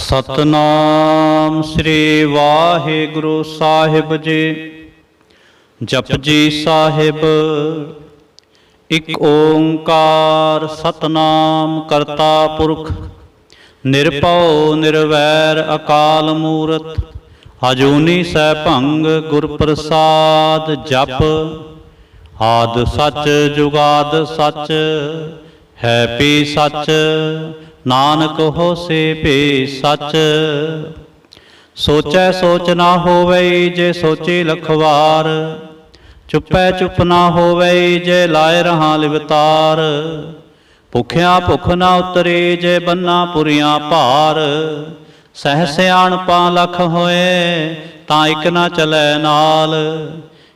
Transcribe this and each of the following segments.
सतनाम श्री वाहिगुरु साहिब जी। जपजी साहिब। इक ओंकार सतनाम करता पुरख, निरभउ निरवैर अकाल मूरत, अजूनी सैभंग गुर प्रसाद। जप आद सच जुगाद सच, है पी सच, नानक होसे पे सच। सोचै सोच ना होवै जे सोचे लखवार, चुपै चुप ना होवै जे लाए रहा लिवतार। भुखिया भुख ना उतरे जे बन्ना पुरियां भार, सह सियाणपा लख होए तां इक ना चलै नाल।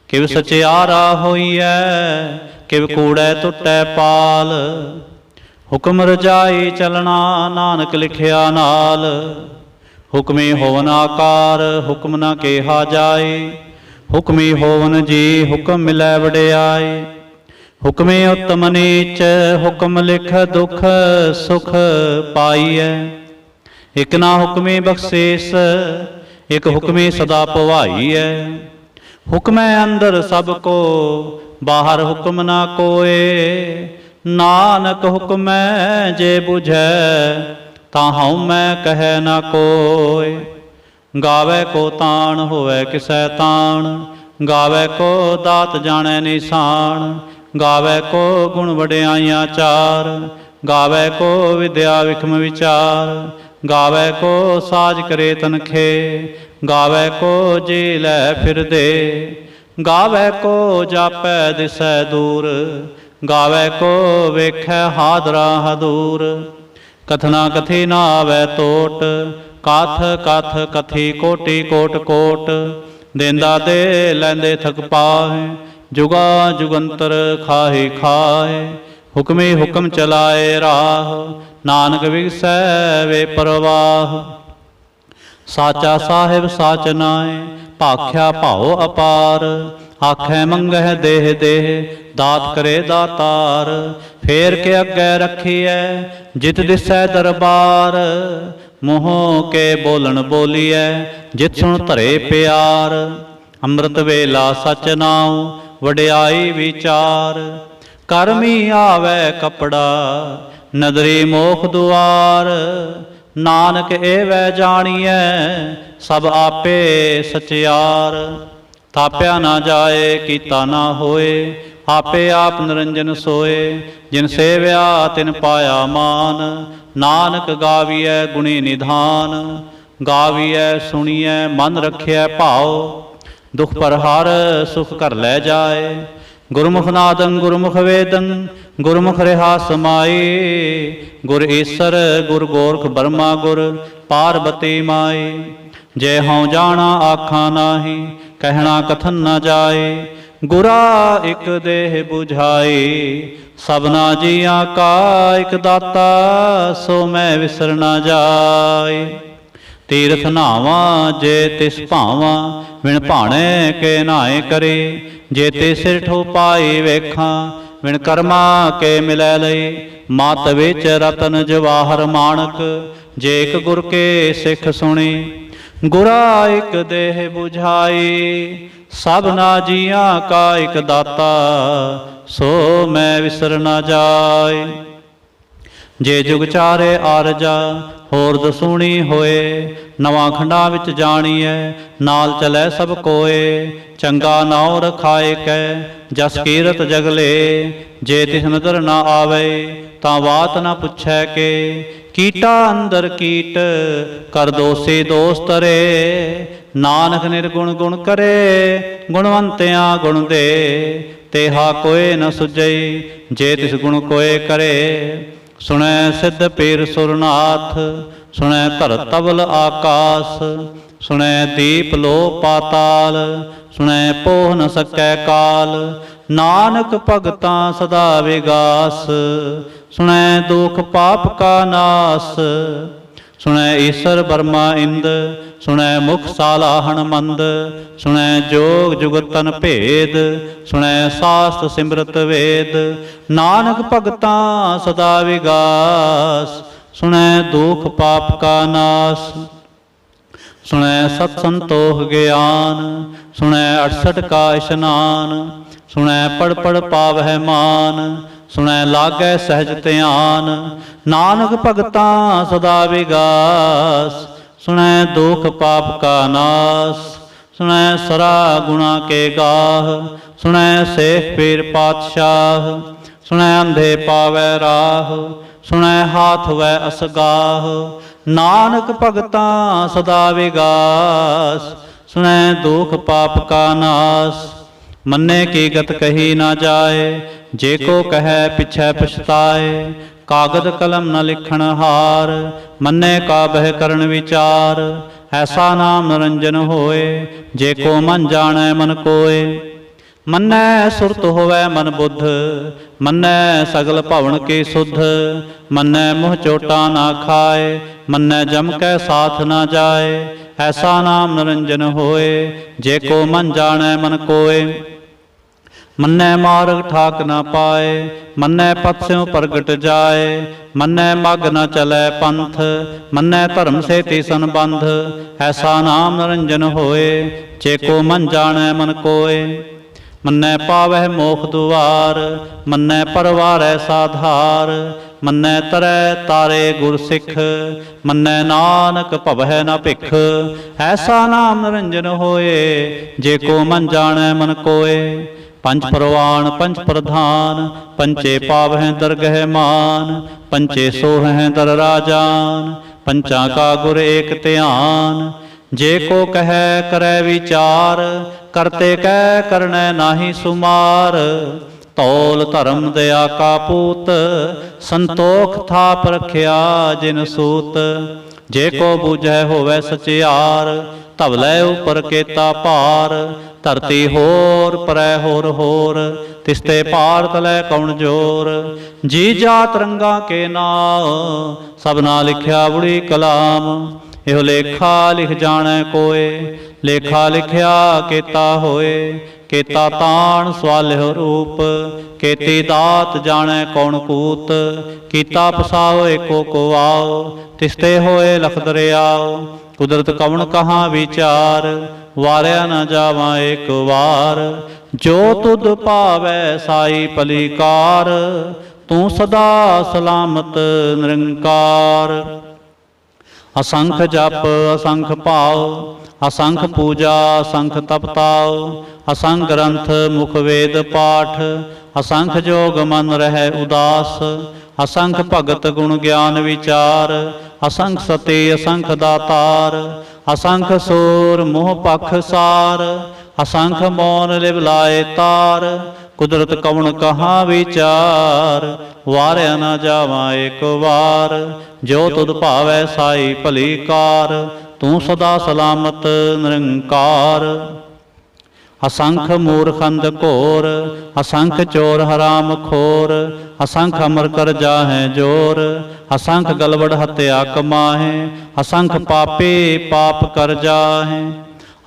किव सचियारा होईऐ किव कूड़ै टुटै पाल, हुक्म रजाई चलना नानक लिखिया नाल। हुक्मी होवन आकार हुक्म न केहा जाए, हुक्मी होवन जी हुक्म मिलै वडियाई। हुक्मे उत्तम नीच हुक्म लिख दुख सुख पाईऐ। इक ना हुक्मी बख्शेस इक हुक्मी सदा भवाईऐ। हुक्मै अंदर सब को बाहर हुक्म ना कोय, नानक हुक्मै जे बुझै ताहु मैं कहे ना कोय। गावै को ताण होवै किसै ताण, गावै को दात जाणै निशान। गावै को गुण वडियाइयां चार, गावै को विद्या विखम विचार। गावै को साज करे तनखे, गावै को जी लै फिर दे। गावै को जापै दिसै दूर, गावै को वेखै हादरा हदूर। कथना कथी ना आवै टोट, कथ कथ कथी कोटि कोट कोट। देंदा दे लैंदे थक पाए, जुगा जुगंतर खाही खाए। हुक्मी हुक्म चलाए राह, नानक विगसै वे परवाह। साचा साहिब साच नाए, भाख्या भाओ अपार। आखै मंगह देह देह, दात करे दातार। फेर के अगे रखिए जित दिसै दरबार, मुँह के बोलन बोलिए जित सुन धरे प्यार। अमृत वेला सच नाउ वडियाई विचार, करमी आवै कपड़ा नदरी मोख दुआर। नानक एवै जानिए सब आपे सचियार। थाप्या ना जाए कीता ना होए, आपे आप निरंजन सोए। जिन सेव्या तिन पाया मान, नानक गाविए गुणी निधान। गाविए सुनिए मन रखिए भाव, दुख पर हर सुख कर लै जाए। गुरमुख नादं गुरमुख वेदं, गुरमुख रिहा समाई। गुर ईसर गुर गोरख बर्मा गुर पार्वती माई। जय हूँ जाना आखा नाही, कहना कथन न जाए। गुरा एक देह बुझाई, सबना जिया का एक दाता। सो मैं विसर न जाए। तीरथ नावा जे तिस भावा, विण भाणे के नाए करे। जे ते सिर ठो पाई वेखा, विण कर्मा के मिलै लई। मात विच रतन जवाहर माणक, जे एक गुर के सिख सुनी। गुरा एक देह बुझाई, सबना जिया का एक दाता। सो मैं विसर न जाए। जे जुग चारे आरजा, होर दसूणी होए। नवां खंडा विच जाणीए, नाल चलै सब कोए। चंगा नाउ रखाए कै, जस कीरत जगले। जे तिस नदर न आवे, तां बात न पुछै के। कीटा अंदर कीट, कर दोषी दोष तरे। नानक निर्गुण गुण करे, गुणवंतियां गुण दे। तेहा कोय न सुझई, जे तिस गुण कोय करे। सुनै सिद्ध पीर सुरनाथ, सुनै धर तबल आकाश। सुनै दीप लो पाताल, सुनै पोह न सकै काल। नानक भगतां सदा विगास, सुनै दुख पाप का नास। सुनै ईसर बर्मा इंद, सुनै मुख सालाहन मंद। सुनै जोग जुगतन भेद, सुनै शास्त्र सिमरत वेद। नानक भगतां सदा विगास, सुनै दुख पाप का नाश। सुनै सत संतोष ज्ञान, सुनै 68 का स्नान। सुनै पढ़ पढ़ पावै मान, सुनै लागै सहज ध्यान। नानक भगता सदा विगास, सुनै दुख पाप का नाश। सुनै सरा गुणा के गाह, सुनै शेख पीर पातशाह। सुनै अंधे पावै राह, सुनै हाथ वै असगाह। नानक भगता सदा विगास, सुनै दुख पाप का नाश। मन्ने की गत कही ना जाए, जे को कहे पिछै पछताए। कागद कलम न लिखण हार, मन्ने का बह करन विचार। ऐसा नाम निरंजन होए, जे को मन जानै मन कोय। मन्नै सुरत होवै मन बुद्ध, मन्नै सगल भवन की सुध। मन्नै मुँह चोटा ना खाए, मन्नै जम कै साथ ना जाए। ऐसा नाम निरंजन होए, जे को मन जानै मन कोय। मन्नै मार्ग ठाक न पाए, मन्नै पथ स्यों प्रगट जाए। मन्नै मग न चलै पंथ, मन्नै धर्म से तीसन बंध। ऐसा नाम निरंजन होए, जे को मन जानै मन कोय। मन्नै पावै मोख दुआर, मन्नै परवारै साधार। मन्नै तरै तारे गुर सिख, मन्नै नानक भवै न भिख। ऐसा नाम निरंजन होए, जे को मन जानै मन कोय। पंच परवान पंच प्रधान, पंचे पावै दरगह मान। पंचे सोहै दर राजान, पंचा का गुर एक ध्यान। जे को कहे करे विचार, करते कह करनै नाहि सुमार। तौल धर्म दया का पूत, संतोख थाप रखिया जिन सूत। जे को बूझै होवै सचियार, धवलै उपर केता पार। धरती होर परै होर होर, तिसते पार तलै कौन जोर। जी जात रंगा के नाम, सबना लिखिया बुढ़ी कलाम। एहो लेखा लिख जानै कोय, लेखा लिखिया केता होए। केता ताण सवालिहो रूप, केती दात जानै कौन कूत। कीता पसाओ एको को आओ, तिसते होए लख दरियाओ। कुदरत कौन कहाँ विचार, वारिया न जावा एक वार। जो तुद पावै साई पलीकार, तू सदा सलामत निरंकार। असंख जप असंख पाओ, असंख पूजा असंख तपताओ। असंख ग्रंथ मुख वेद पाठ, असंख जोग मन रहै उदास। असंख भगत गुण ज्ञान विचार, असंख सती असंख दातार। असंख सूर मोह पख सार, असंख मौन लिव लाए तार। कुदरत कौन कहाँ विचार, वारिया न जावा एक वार। जो तुद भावै साई भली कार, तू सदा सलामत निरंकार। असंख मूर्ख अंध घोर, असंख चोर हराम खोर। असंख अमर कर जाहे जोर, असंख गलबड़ हत्या कमाहे। असंख पापी पाप कर जाहे,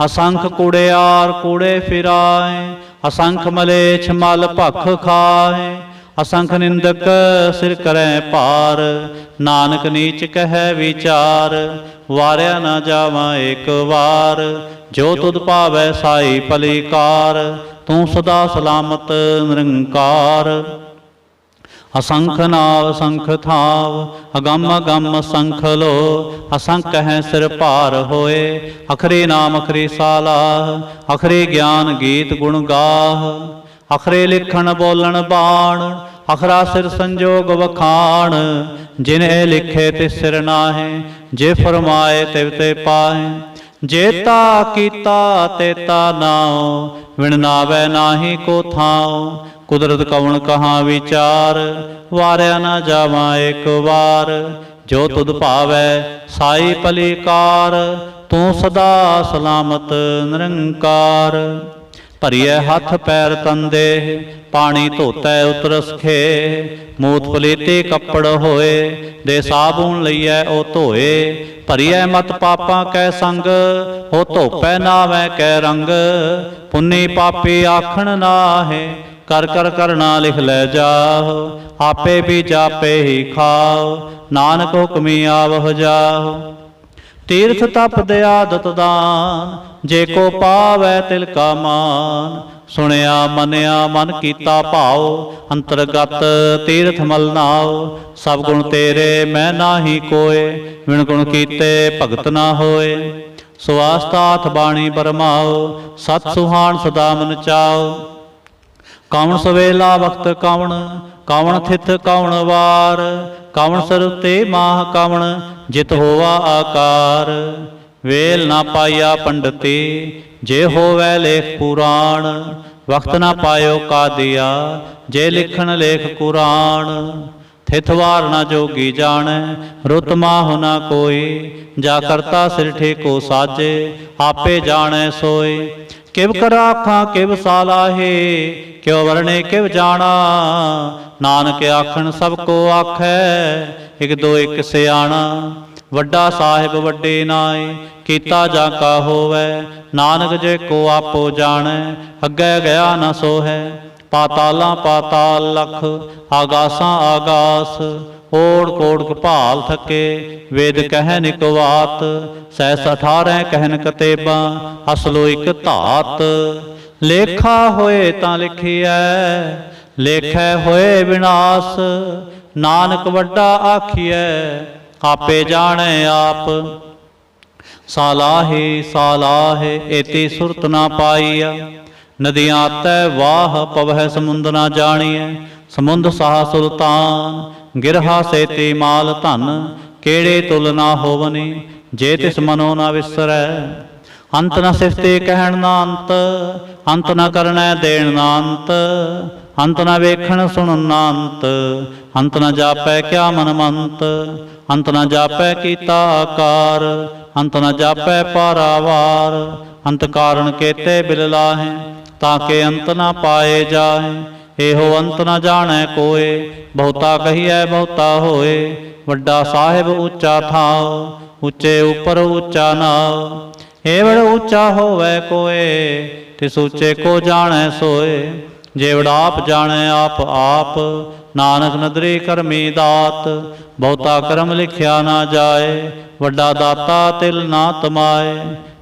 असंख कूड़ेयार कूड़े फिराए। असंख मलेच्छ मल भख खाए, असंख निंदक सिर करै पार। नानक नीच कह विचार, वारिया न जावा एक वार। जो तुद भावै साई भली कार, तू सदा सलामत निरंकार। असंख नाव असंख थाव, अगम अगम असंख लो। असंख है सिर पार होए, अखरी नाम अखरी सालाह। अखरी ज्ञान गीत गुण गाह, अखरे लिखण बोलन बाण। अखरा सिर संजोग वखाण, जिन ए लिखे तिस सिर नाहे। जे फरमाए तिव ते पाहे, जेता कीता तेता नाओ। विण नावै नाहि को थाओ, कुदरत कौन कहाँ विचार। वारिया न जावा एक वार, जो तुद भावै साई भली कार। तू सदा सलामत निरंकार। भरिए हथ पैर तन देह, पानी धोतै उतरस खे। मूत पलीती कपड़ होए, दे साबुन लईऐ ओ धोए। भरिए मत पापां कै संग, हो धोपै नावै कै रंग। पुन्नी पापी आखण नाहे, कर कर करना लिख ले जाओ। आपे भी जापे ही खाओ, नानक हुक्मी आवह जाओ। तीर्थ तप दया दत दान, जे को पावै तिल का मान। सुनिया मनिया मन कीता भाव, अंतरगत तीर्थ मल नाओ। सब गुण तेरे मैं नाहि कोय, बिन गुण कीते भगत ना होए। सुवास्ताथ बाणी बरमाओ, सत सुहान सदा मन चाओ। कौन सवेला वक्त कौन, कौन थित कौन वार। कौन सरते माह कौन, जित होवा आकार। वेल ना पाया पंडती, जे होवै लेख पुराण। वक्त ना पायो का दिया, जे लिखन लेख कुरान। थित वार ना जोगी जाने, रुत माह ना कोई। जा करता सिर ठेको साजे, आपे जाने सोए। किव कर आखा किव सालाहे, क्यों वरणे किव जाना। नानक आखन सबको आखै, इक दो इक सियाणा। वड्डा साहिब वड्डे नाए, कीता जाका होवै। नानक जे को आपो जाणै, अग्गै गया न सोहै। पातालां पाताल लख, आगासां आगास। ओड़ कोड़ भाल थके, वेद कहन इक वात। सहस 18 कहन कतेबां, असलो इक धात। लेखा होए तां लिखिਐ, लेखै होए विनाश। नानक वड्डा आखिਐ, आपे जाने आप। सालाहे सालाहे एति सुरत ना पाईया। नदियाँ तै वाह पवह समुंद ना जानिए। समुंद साह सुल्तान, गिरहा सेती माल धन। केड़े तुल ना होवनी, जे तिस मनो ना विसरै। अंत न सिफते कहण ना अंत, अंत न करनै देण ना अंत। अंत न वेखण सुनन ना अंत, अंत न जापै क्या मन मंत। अंत न जापै कीता आकार, अंत न जापै पारावार। अंत कारण केते बिल लाहे, ताके अंत न पाए जाहे। एहो अंत न जाने कोय, बहुता कहिए बहुता होए। वड्डा साहिब ऊंचा थाओ, ऊंचे ऊपर ऊंचा नाओ। एवड़ ऊंचा होवै कोय, तिस ऊंचे को जाने सोए। जेवड़ आप जाने आप आप, नानक नदरी करमी दात। बहुता कर्म लिखिया ना जाए, वड्डा दाता तिल ना तमाए।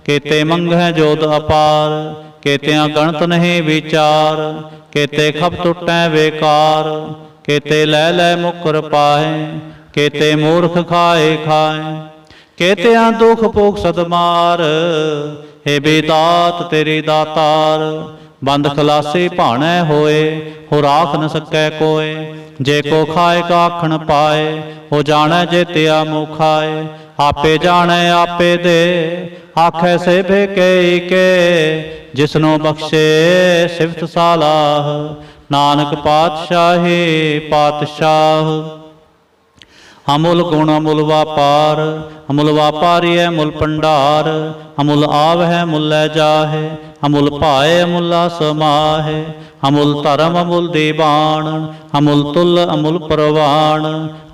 केते मंगै जोध अपार, केतियां गणत नहीं विचार। केते खप टुटै बेकार, केते लै लै मुकर पाए। केते मूर्ख खाए खाए, केतियां दुख भोग सदमार। हे बेदात तेरी दातार, बंद खलासी भाणै होए। हो राख न सकै कोय, जे को खाए का आखण पाए। हो जाने जेतिया मुँह खाए, आपे जाने आपे दे। आखै से भेके के, जिसनो बख्शे सिफत सालाह। नानक पातशाही पातशाह। अमुल गुण अमुल व्यापार, अमुल व्यापारी है मुल भंडार। अमुल आव है मुल जाहे, अमुल पाए अमुला समाहे। अमुल धर्म अमुल दीवान, अमुल तुल अमुल परवान।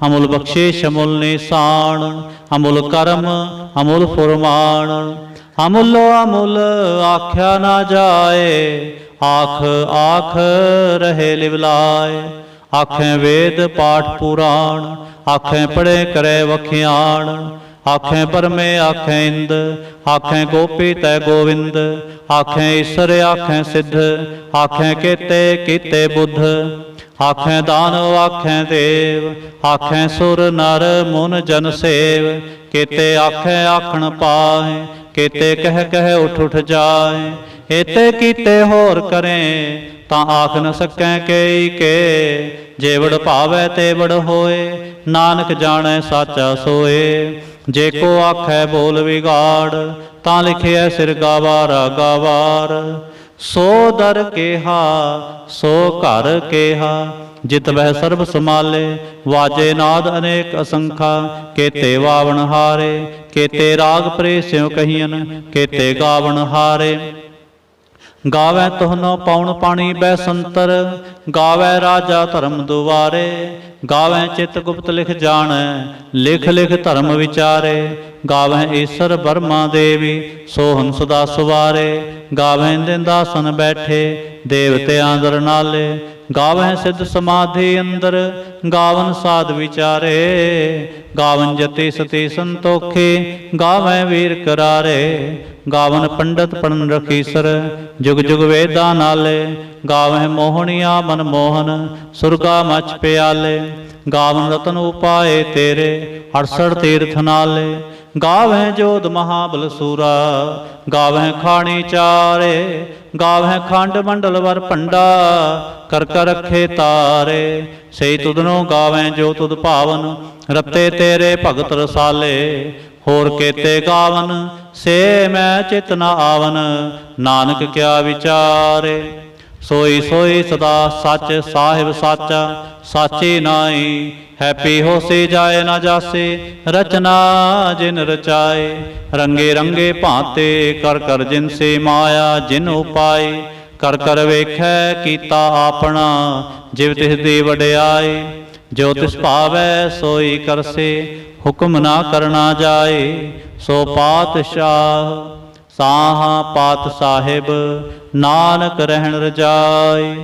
अमुल बख्शिश अमुल निशान, अमुल कर्म अमुल फुरमान। अमुलो अमुल आख्या ना जाए, आख आख रहे लिवलाए। आखें वेद पाठ पुराण, आखें पढ़े करे वखियाण। आखें परमे आखें इंद, आखें गोपी तै गोविंद। आखें ईश्वर आखें सिद्ध, आखें केते कीते बुद्ध। आखें दानव आखें देव, आखें सुर नर मुन जन सेव। केते आखें आखण पाए, केते कह कह उठ उठ जाए। एते कीते होर करें, तां आख न सकै कई के। जेवड़ भावै तेवड़ होए, नानक जाने साचा सोए। जे को आखै बोल विगाड़, तां लिखिए सिर गावारा गावार। सो दर केहा सो घर केहा, जित वह सर्ब समाले। वाजे नाद अनेक असंखा, केते वावन हारे। केते राग प्रेस्यों कहियन, केते गावन हारे। गावै तुहनो पौन पाणी बैसंतर, गावै राजा धर्म दुआरे। गावै चित गुप्त लिख जान, लिख लिख धर्म विचारे। ਗਾਵਹਿ ਈਸਰ ਬਰਮਾ ਦੇਵੀ, ਸੋਹਨ ਸਦਾ ਸੁਵਾਰੇ। ਗਾਵਹਿ ਦਿੰਦਾਸਨ ਬੈਠੇ, ਦੇਵਤਿਆਂ ਦਰ ਨਾਲੇ। ਗਾਵਹਿ ਸਿੱਧ ਸਮਾਧੀ ਅੰਦਰ, ਗਾਵਨ ਸਾਧ ਵਿਚਾਰੇ। ਗਾਵਨ ਜਤੀ ਸਤੀ ਸੰਤੋਖੇ, ਗਾਵਹਿ ਵੀਰ ਕਰਾਰੇ। ਗਾਵਨ ਪੰਡਤ ਪੜਨ ਰਖੀਸਰ, ਜੁਗ ਜੁਗ ਵੇਦਾਂ ਨਾਲੇ। ਗਾਵਹਿ ਮੋਹਣੀਆਂ ਮਨ ਮੋਹਨ, ਸੁਰਗਾ ਮਚ ਪਿਆਲੇ। ਗਾਵਨ ਰਤਨ ਉਪਾਏ ਤੇਰੇ, 68 ਤੀਰਥ ਨਾਲੇ। ਗਾਵਹਿ ਜੋਧ ਮਹਾਬਲ ਸੂਰਾ, ਗਾਵਹਿ ਖਾਣੀ ਚਾਰੇ। ਗਾਵਹਿ ਖੰਡ ਮੰਡਲ ਵਰ ਭੰਡਾ, ਕਰ ਕਰ ਰਖੇ ਤਾਰੇ। ਸਈ ਤੁਧਨੋਂ ਗਾਵਹਿ ਜੋ ਤੁਧ ਭਾਵਨ, ਰਤੇ ਤੇਰੇ ਭਗਤ ਰਸਾਲੇ। ਹੋਰ ਕੇਤੇ ਗਾਵਨ, ਸੇ ਮੈਂ ਚਿਤ ਨ ਆਵਨ, ਨਾਨਕ ਕਿਆ ਵਿਚਾਰੇ। ਸੋਈ ਸੋਈ ਸਦਾ ਸੱਚ ਸਾਹਿਬ ਸਾਚਾ, ਸਾਚੀ ਨਾਈ। ਹੈਪੀ ਹੋਸੀ ਜਾਏ ਨਾ ਜਾਸੇ, ਰਚਨਾ ਜਿਨ ਰਚਾਏ। ਰੰਗੇ ਰੰਗੇ ਭਾਂਤੇ, ਕਰ ਕਰ ਜਿਨ ਸੇ ਮਾਇਆ ਜਿਨ ਉਪਾਏ। ਕਰ ਕਰ ਵੇਖੈ ਕੀਤਾ ਆਪਣਾ, ਜਿਵ ਤਿਸ ਦੀ ਵਡਿਆਈ। ਜੋ ਤਿਸ ਭਾਵੈ ਸੋਈ ਕਰਸੇ, ਹੁਕਮ ਨਾ ਕਰਨਾ ਜਾਏ। ਸੋ ਪਾਤਸ਼ਾਹ ਸਾਹਾ ਪਾਤ ਸਾਹਿਬ, ਨਾਨਕ ਰਹਿਣ ਰਜਾਈ।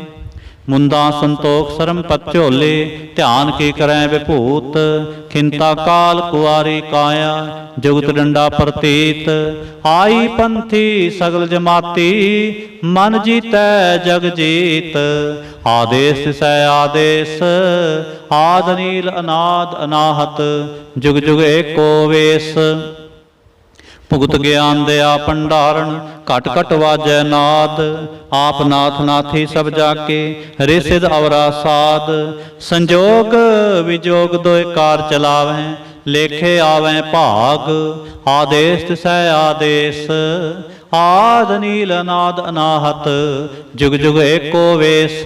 ਮੁੰਦਾ ਸੰਤੋਖ ਸਰਮ ਪਤ ਝੋਲੇ, ਧਿਆਨ ਕੀ ਕਰੈ ਵਿਭੂਤ। ਖਿੰਤਾ ਕਾਲ ਕੁਆਰੀ ਕਾਇਆ, ਜੁਗਤ ਡੰਡਾ ਪ੍ਰਤੀਤ। ਆਈ ਪੰਥੀ ਸਗਲ ਜਮਾਤੀ, ਮਨ ਜੀਤੈ ਜਗ ਜੀਤ। ਆਦੇਸ ਤਿਸੈ ਆਦੇਸ, ਆਦ ਨੀਲ ਅਨਾਦ ਅਨਾਹਤ। ਜੁਗ ਜੁਗ ਏਕੋ ਵੇਸ। ਭੁਗਤ ਗਿਆਨ ਦਿਆ ਭੰਡਾਰਨ, ਘਟ ਘਟ ਵਾਜੈ ਨਾਦ। ਆਪ ਨਾਥ ਨਾਥੀ ਸਭ ਜਾ ਕੇ, ਰੇ ਸਿਧ ਅਵਰਾ ਸਾਧ। ਸੰਜੋਗ ਵਿਜੋਗ ਦੋਇ ਕਾਰ ਚਲਾਵੈ, ਲੇਖੇ ਆਵੈ ਭਾਗ। ਆਦੇਸ ਤਿਸੈ ਆਦੇਸ, ਆਦ ਨੀਲ ਅਨਾਦ ਅਨਾਹਤ। ਜੁਗ ਜੁਗ ਏਕੋ ਵੇਸ।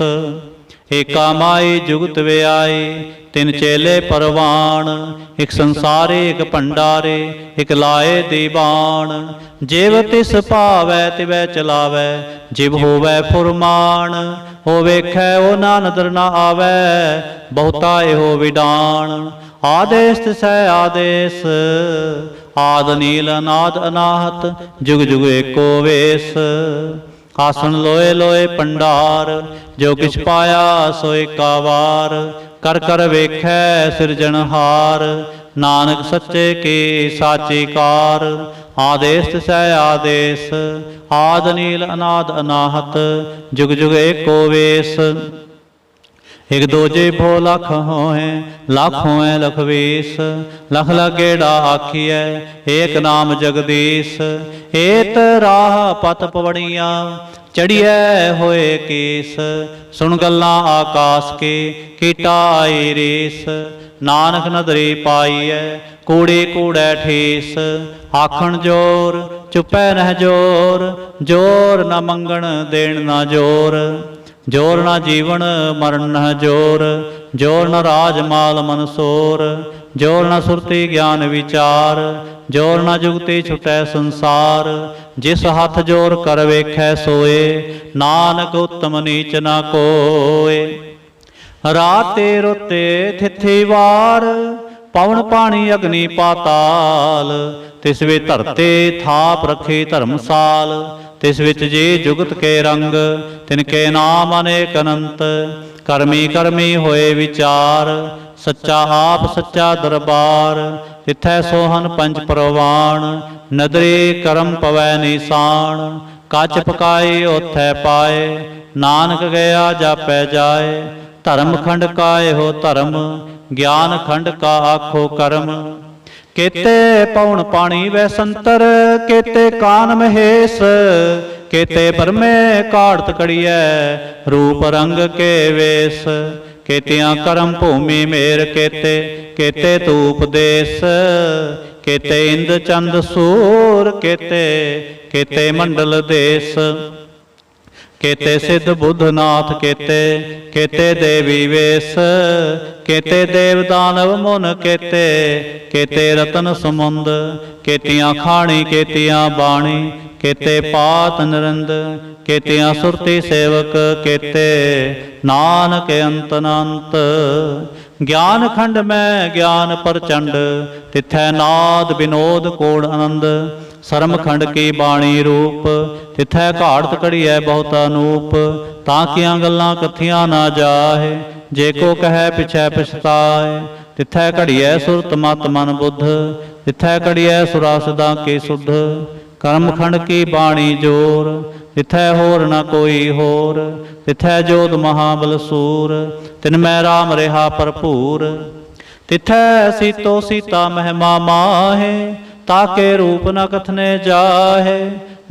ਏਕਾ ਮਾਈ ਜੁਗਤ ਵਿਆਈ, ਤਿਨ ਚੇਲੇ ਪਰਵਾਣ। ਇਕ ਸੰਸਾਰੇ ਇਕ ਭੰਡਾਰੇ, ਇਕ ਲਾਏ ਦੀਵਾਨ। ਜਿਵ ਤਿਸ ਭਾਵੈ ਤਿਵੈ ਚਲਾਵੈ, ਜਿਵ ਹੋਵੈ ਫੁਰਮਾਨ। ਹੋ ਵੇਖੈ ਉਹ ਨਾ ਨਦਰ ਨਾ ਆਵੈ, ਬਹੁਤਾ ਇਹੋ ਵਿਡਾਣ। ਆਦੇਸ ਤਿਸੈ ਆਦੇਸ, ਆਦ ਨੀਲ ਅਨਾਦ ਅਨਾਹਤ। ਜੁਗ ਜੁਗ ਏਕੋ ਵੇਸ। ਆਸਣ ਲੋਏ ਲੋਏ ਭੰਡਾਰ, ਜੋ ਕਿਛ ਪਾਇਆ ਸੋ ਏਕਾ ਵਾਰ। ਕਰ ਕਰ ਵੇਖੈ ਸਿਰਜਣਹਾਰ, ਨਾਨਕ ਸੱਚੇ ਕੀ ਸਾਚੀ ਕਾਰ। ਆਦੇਸ ਤਿਸੈ ਆਦੇਸ, ਆਦ ਨੀਲ ਅਨਾਦ ਅਨਾਹਤ। ਜੁਗ ਜੁਗ ਏਕੋ ਵੇਸ। ਇਕ ਦੂਜੇ ਭੋ ਲਖ ਹੋਏ, ਲਖ ਹੋਏ ਲਖ ਵੀਸ। ਲਖ ਲਗੇੜਾ ਆਖੀਐ, ਏਕ ਨਾਮ ਜਗਦੀਸ਼। ਏਤ ਰਾਹ ਪਤ ਪਵੜੀਆਂ, ਚੜੀਐ ਹੋਏ ਕੀਸ। ਸੁਣ ਗੱਲਾਂ ਆਕਾਸ ਕੇ, ਕੀਟਾ ਆਈ ਰੀਸ। ਨਾਨਕ ਨਦਰੀ ਪਾਈਐ, ਕੂੜੀ ਕੂੜੈ ਠੀਸ। ਆਖਣ ਜੋਰ, ਚੁਪੈ ਨਹਿ ਜੋਰ। ਜੋਰ ਨ ਮੰਗਣ ਦੇਣ ਨਾ ਜੋਰ। ਜੋਰ ਨ ਜੀਵਨ ਮਰਨ ਨ ਜੋਰ। ਜੋਰ ਨ ਰਾਜ ਮਾਲ ਮਨਸੋਰ। ਜੋਰ ਨ ਸੁਰਤੀ ਗਿਆਨ ਵਿਚਾਰ। ਜੋਰ ਨ ਜੁਗਤੀ ਛੁਟੈ ਸੰਸਾਰ। ਜਿਸ ਹੱਥ ਜੋਰ ਕਰ ਵੇਖੈ ਸੋਏ, ਨਾਨਕ ਉਤਮ ਨੀਚ ਨਾ ਕੋਏ। ਰਾਤੇ ਰੋਤੇ ਥਿਥੀ ਵਾਰ, ਪਵਨ ਪਾਣੀ ਅਗਨੀ ਪਾਤਾਲ। ਤਿਸ ਵੇ ਧਰਤੇ ਥਾਪ ਰਖੇ ਧਰਮਸਾਲ। ਤਿਸ ਵਿੱਚ ਜੀ ਜੁਗਤ ਕੇ ਰੰਗ, ਤਿਨ ਕੇ ਨਾਮ ਅਨੇਕ ਅਨੰਤ। ਕਰਮੀ ਕਰਮੀ ਹੋਏ ਵਿਚਾਰ, ਸੱਚਾ ਆਪ ਸੱਚਾ ਦਰਬਾਰ। ਤਿਥੈ ਸੋਹਨ ਪੰਜ ਪਰਵਾਣ, ਨਦਰੀ ਕਰਮ ਪਵੈ ਨੀਸਾਨ। ਕੱਚ ਪਕਾਈ ਓਥੈ ਪਾਏ, ਨਾਨਕ ਗਿਆ ਜਾਪੈ ਜਾਏ। ਧਰਮ ਖੰਡ ਕਾ ਇਹੋ ਧਰਮ, ਗਿਆਨ ਖੰਡ ਕਾ ਆਖੋ ਕਰਮ। केते पौन पानी वै संतर, केते कान महेश, केते परमे काढ़त कड़ियै, रूप रंग के वेश। केतियां करम भूमि मेर केते, केते धूप देश, केते इंद चंद सूर, केते केते मंडल देश। केते सिद्ध बुद्ध नाथ केते, केते देवी वेश, केते देव दानव मुन केते, केते रतन समुंद। केतियां खाणी केतियां बाणी, केते पात निरंद, केतियां सुरती सेवक, केते नानक अंत अनंत। ज्ञान खंड में ज्ञान प्रचंड, तिथै नाद विनोद कोड आनंद। सरम खंड की बाणी रूप, तिथै घाड़त कड़ियै बहुत अनूप। ताकियां गल्लां कथियां ना जाहे, जे को कहे पिछै पछताए। तिथै घड़ियै सुरत मत मन बुद्ध, तिथै घड़ियै सुरा सिदा के सुध। कर्म खंड की बाणी जोर, तिथै होर न कोई होर। तिथै जोध महाबल सूर, तिनमै राम रेहा भरपूर। तिथै सीतो सीता महिमा माहे, ताके रूप न कथने जाहे।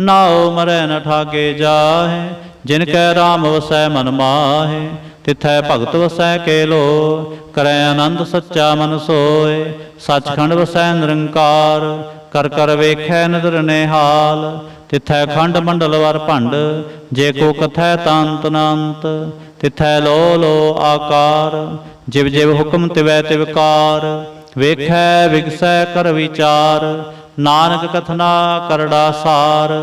नाओ मरै न ठाके जाहे, जिनकै राम वसै मन माहे। तिथै भगत वसै केलो, करै आनंद सच्चा मन सोए। सचखंड वसै निरंकार, कर कर वेखै नदर निहाल। तिथै खंड मंडल वर भंड, जे को कथै तंत अनंत। तिथै लो लो आकार, जिव जिव हुक्म तिवै तिवकार। वेखै विगसै कर विचार, नानक कथना करड़ा सार।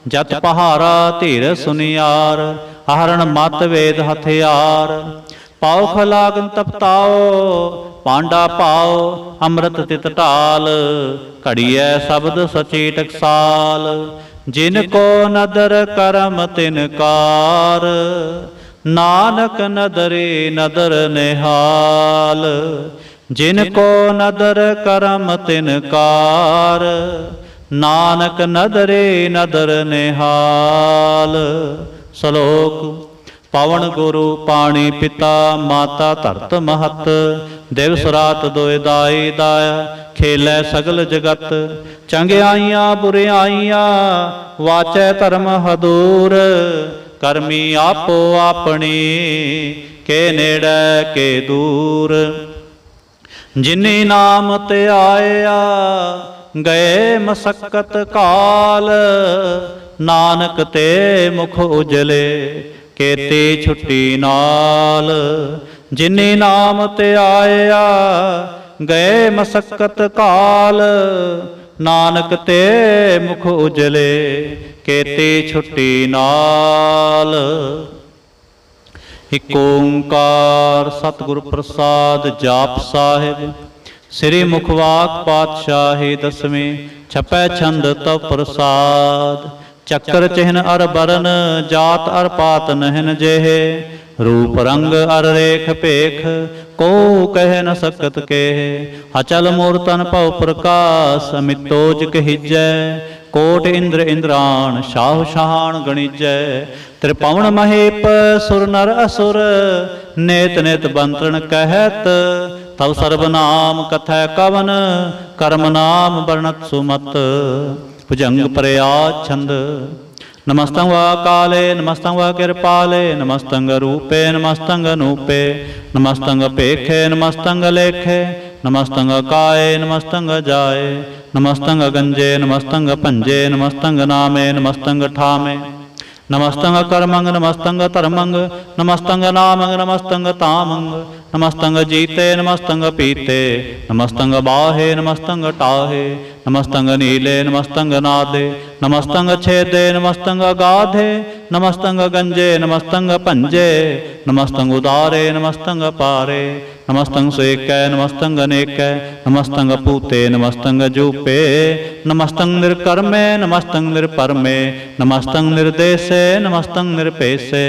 जत पहारा धीर सुनियार, आहरण मत वेद हथियार। पाओ खलागन तपताओ, पांडा पाओ अमृत तित ढाल। घड़ियै शब्द सची टकसाल, जिनको नदर करम तिनकार। नानक नदरे नदर निहाल, जिनको नदर करम तिनकार। नानक नदरे नदर निहाल। श्लोक। पवन गुरु पाणी पिता, माता धरत महत। दिवस रात दोए दाई दाया, खेलै सगल जगत। चंगियाइयां बुरियाइयां, वाचै धर्म हदूर। करमी आपो आपनी, के नेड़ै के दूर। जिनी नाम ते आया, गए मसक्कत काल। नानक ते मुख उजले, केती छुट्टी नाल। जिनी नाम ते आया, गए मसक्कत काल। नानक ते मुख उजले, केती छुट्टी नाल। इक ओंकार सतगुर प्रसाद जाप साहिब। श्री मुखवाक पातशाही दसवीं, छपै छंद तव प्रसाद। चक्र चिन्ह अर बरन, जात अर पात नहन जेहे। रूप रंग अर रेख पेख, को कह न सकत केह। अचल मूर्तन पव प्रकाश, अमितोज कहिजै। कोट इंद्र इंद्राण, शाह शाहान गणिजै। त्रिपवन महेप सुर नर असुर, नेत नेत बंतरण कहत। तव सर्वनाम कथै कवन, कर्म नाम वर्णत सुमत। भुजंग प्रयाज छंद। नमस्तंग वा काले, नमस्तंग वा कृपाले। नमस्तंग रूपे, नमस्तंग नूपे। नमस्तंग पेखे, नमस्तंग लेखे। नमस्तंग काये, नमस्तंग जाये। नमस्तंग गंजे, नमस्तंग पंजे। नमस्तंग नामे, नमस्तंग ठामे। नमस्तंग कर्मंग, नमस्तंग धर्मंग। नमस्तंग नामंग, नमस्तंग तामंग। नमस्तंग जीते, नमस्तंग पीते। नमस्तंग बाहे, नमस्तंग टाहे। नमस्तंग नीले, नमस्तंग नादे। नमस्तंग छेदे, नमस्तंग अगाधे। नमस्तंग गंजे, नमस्तंग पंजे। नमस्तंग उदारे, नमस्तंग पारे। नमस्तंग सेकै, नमस्तंग नेकै। नमस्तंग पूते, नमस्तंग जूपे। नमस्तंग निर्कर्मे, नमस्तंग निर्परमे। नमस्तंग निर्देशे, नमस्तंग निरपेशे।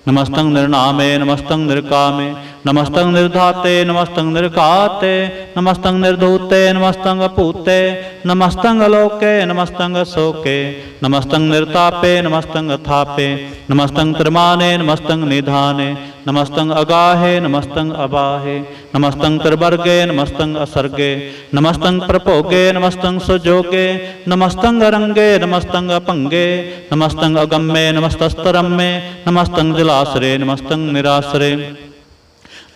नमस्तंग निर्नामे, नमस्तंग निर्कामे। नमस्तंग निर्धाते, नमस्तंग निर्घाते। नमस्तंग निर्धूते, नमस्तंग पूते। नमस्तंग लोके, नमस्तंग शोके। नमस्तंग निर्तापे, नमस्तंग थापे। नमस्तंग त्रिमाने, नमस्तंग निधाने। नमस्तंग अगाहे, नमस्तंग अबाहे। नमस्तंग त्रिवर्गे, नमस्तंग असर्गे। नमस्तंग प्रभोगे, नमस्तंग सुजोगे। नमस्तंग रंगे, नमस्तंग अपंगे। नमस्तंग अगम्ये, नमस्तस्तरम्ये। नमस्तंग जलाश्रे, नमस्तंग निराश्रे।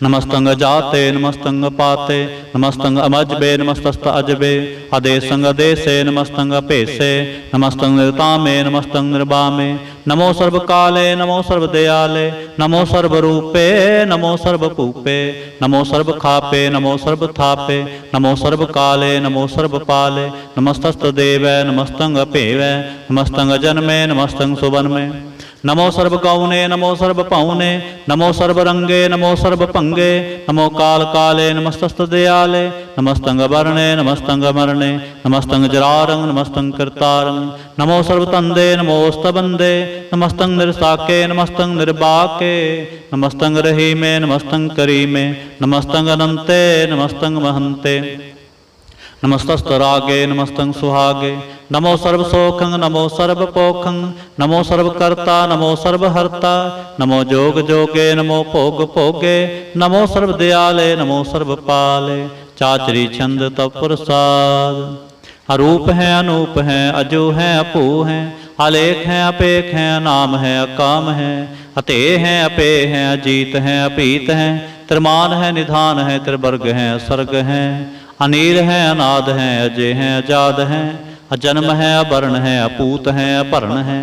नमस्तंग जाते, नमस्तंग पाते। नमस्तंग अमजबे, नमस्तस्त अजबे। अदेशंग अदेशे, नमस्तंग अपेशे। नमस्तंग निर्तामे, नमस्तंग निर्बामे। नमो सर्व काले, नमो सर्व दयाले। नमो सर्व रूपे, नमो सर्व कूपे। नमो सर्व खापे, नमो सर्व थापे। नमो सर्व काले, नमो सर्व पाले। नमस्तस्त देवै, नमस्तंग अपेवै। नमस्तंग जन्मे, नमस्तंग सुवन्मे। नमो सर्ब गौने नमो सर्ब पौने नमो सर्ब रंगे नमो सर्ब भंगे नमो काल काले नमस्तस्त दयाले नमस्तंग वर्णे नमस्तंग मरणे नमस्तंग जरारंग नमस्तंग करतारंग नमो सर्व तंदे नमोस्तबंदे नमस्तंग निरसाके नमस्तंग निर्बाके नमस्तंग रहीमे नमस्तंग करीमे नमस्तंग अनंते नमस्तंग महंते नमस्तस्तरागे नमस्तंग सुहागे नमो सर्व सोखंग नमो सर्व पोखंग नमो सर्व कर्ता नमो सर्व हर्ता नमो जोग जोगे नमो भोग भोगे नमो सर्व दयाले नमो सर्व पाले चाचरी छंद तप प्रसाद। अरूप है अनूप है अजो है अपू है आलेख है अपेख है नाम है अकाम है अते हैं अपे हैं अजीत हैं अपीत हैं त्रिमान है निधान है त्रिवर्ग है सर्ग है अनील है अनाद है अजय है अजाद है अजन्म है अवर्ण है अपूत है अपर्ण है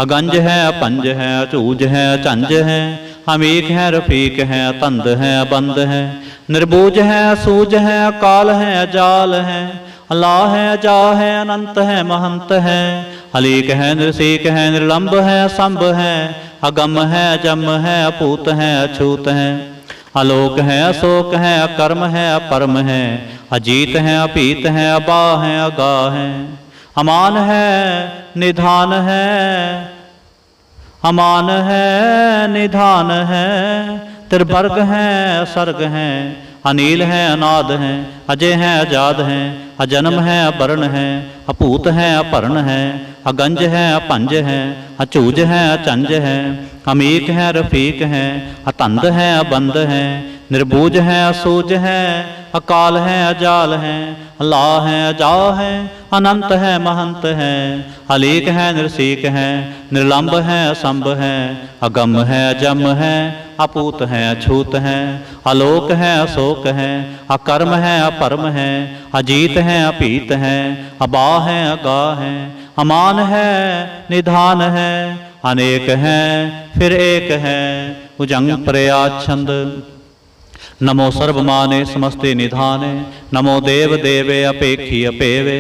अगंज है अपंज है अचूज है अचंज है अमीक है रफीक है अतंद है अबंद है निर्बूज है असूज है अकाल है अजाल है अल्लाह है अजा है अनंत है महंत है अलीक है नृसीक है निर्लंब है असंभ है अगम है अजम है अपूत है अछूत है आलोक है अशोक है अकर्म है अपरम है अजीत है अपीत है अबा है अगा है अमान है निधान है अमान है निधान है त्रिवर्ग है सर्ग है अनील है अनाद है अजय है अजाद है अजन्म है अवर्ण है अपूत है अपर्ण है अगंज है अपंज है अचूज है अचंज है अमीक है रफीक है अतंद है अबंद है निर्बूज है असूज है अकाल है अजाल है अल्लाह है अजा है अनंत है महंत है अलीक है नृसीक है निर्लंब है असंभ है अगम है अजम है अपूत है अछूत है आलोक है अशोक है अकर्म है अपरम है अजीत है अपीत है अबा है अगा है अमान है निधान है अनेक है फिर एक है उजंग प्रयाच्छंद। नमो सर्वमाने समस्ते निधाने नमो देव देवे अपेक्षी अपेवे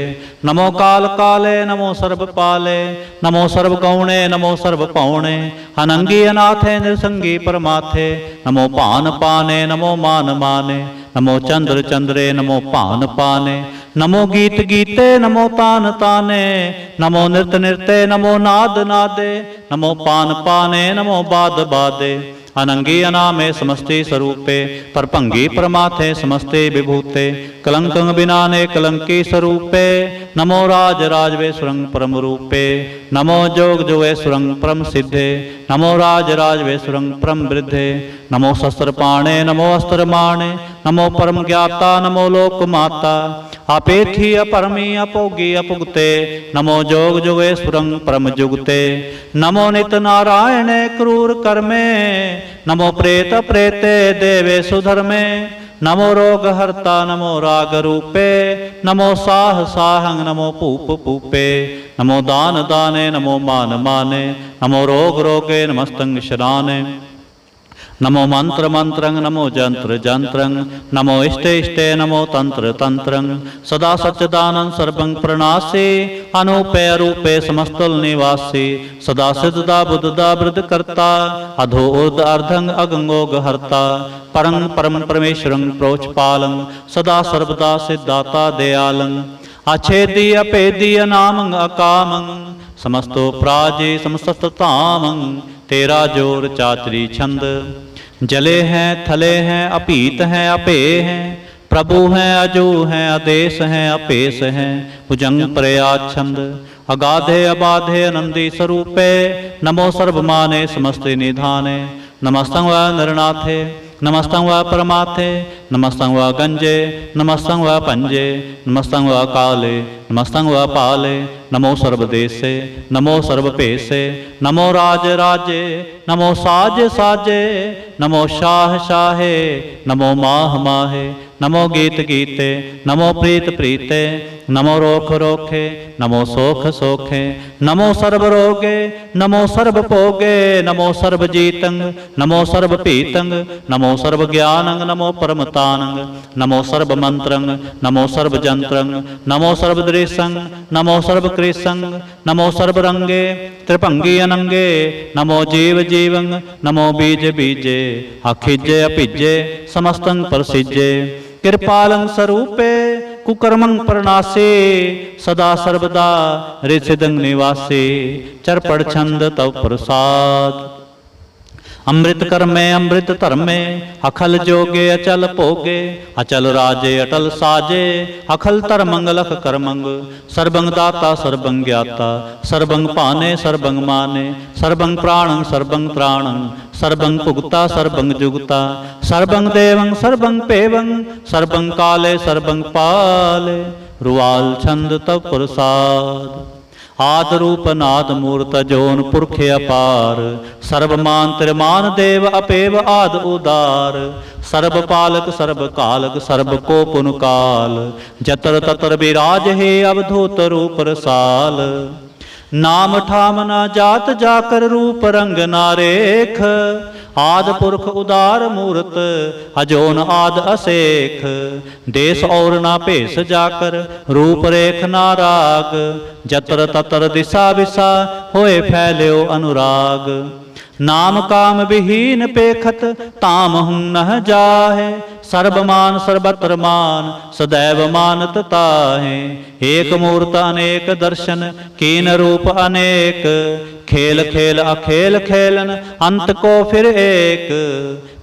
नमो काल काले नमो सर्व पाले नमो सर्व गौणे नमो सर्व पौणे अनंगी अनाथे निसंगी परमाथे नमो पान पाने नमो मान माने नमो चंद्र चंद्रे नमो पान पाने नमो गीत गीते नमो तान ताने नमो नृत नृत्य नमो नाद नादे नमो पान पाने नमो बाद बादे अनंगी अनामे समस्ते स्वरूपे परभंगी परमाथे समस्ते विभूते कलंकं बिनाने कलंकी स्वरूपे नमो राज राजवे सुरंग परम रूपे नमो जोग जोगे सुरंग परम सिद्धे नमो राज राजवे सुरंग परम वृद्धे नमो शस्त्र पाणे नमो अस्त्र माणे नमो परम ज्ञाता नमो लोक माता अपेथी अपरमी अपोगी अपुगते नमो जोग जोगे सुरंग परम जुगते नमो नित नारायण क्रूर कर्मे नमो प्रेत प्रेते देवे सुधर्मे नमो रोग हर्ता नमो राग रूपे नमो साह साहंग नमो पूप पूपे नमो दान दाने नमो मान माने नमो रोग रोगे नमस्तंग शराने नमो मंत्र मंत्रं नमो जंत्र जंत्रं नमो इष्टे इष्टे नमो तंत्र तंत्रं सदा सच्चिदानंद सर्वं प्रणासी अनूपे अरूपे समस्तुल निवासी सदा सिद्धदा बुद्धदा वृद्ध कर्ता अधो ऊर्ध अर्धंग अगंगोग हर्ता परं परम परमेश्वरं प्रोचपालं सदा सर्वदा सिद्धाता दयालं अछेदी अपेदी अनामं अकामं समस्तो प्राजे समस्ततामं तेरा जोर चाचरी छंद जले हैं थले हैं अपीत हैं अपे हैं प्रभु हैं अजू हैं आदेश हैं अपेश हैं भुजंग प्रयाच्छंद अगाधे अबाधे आनंदी स्वरूपे नमो सर्वमाने समस्ते निधाने नमस्तं व नरनाथे नमस्तं व परमाथे नमस्तं व गंजे नमस्तं व पंजे नमस्तं व काले नमस्तं व पाले नमो सर्वदेशे नमो सर्वपेशे नमो राज राजे नमो साज साजे नमो शाह शाहे नमो माह माहे नमो गीत गीते नमो प्रीत प्रीते नमो रोख रोखे नमो सोख सोखे नमो सर्व रोगे नमो सर्व भोगे नमो सर्व जीतंग नमो सर्व पीतंग नमो सर्व ज्ञानंग नमो परम सर्वभूतानंग नमो सर्वमंत्रंग नमो सर्वजंत्रंग नमो सर्वदृशंग नमो सर्वकृशंग नमो सर्वरंगे त्रिभंगी अनंगे नमो जीव जीवंग नमो बीज बीजे अखिजे अभिजे समस्तंग प्रसिजे कृपालं स्वरूपे कुकर्मं प्रणासे सदा सर्वदा ऋषिदंग निवासे चरपड़ छंद तव प्रसाद अमृत कर्मे अमृत धर्मे अखल जोगे अचल भोगे अचल राजे अटल साजे अखल धर्मंग लख कर्मंग सर्वंग दाता सर्वंग ज्ञाता सर्वंग पाने सर्वंग माने सर्वंग प्राणं सर्वंग त्राणं सर्वंग भुगता सर्वंग जुगता सर्वंग देवं सर्वंग पेवं सर्वंग काले सर्वंग पाले रुवाल छंद तव प्रसाद आद रूप नाद मूर्त जोन पुरख अपार सर्वमान त्रिमान देव अपेव आद उदार सर्व पालक सर्व कालक सर्व को पुन काल जतर ततर विराज हे अवधूत रूप रसाल नाम ठाम ना जात जाकर रूप रंग नारेख आद पुरख उदार मूर्त अजोन आद असेख देश और ना भेष जाकर रूप रेख नाराग जतर ततर दिशा विसा होए फैल्यो अनुराग नाम काम विहीन पेखत ताम हुं नह जाहे सर्वमान सर्वत्र मान सदैव मानत ताहे एक मूर्त अनेक दर्शन कीन रूप अनेक खेल खेल अखेल खेलन अंत को फिर एक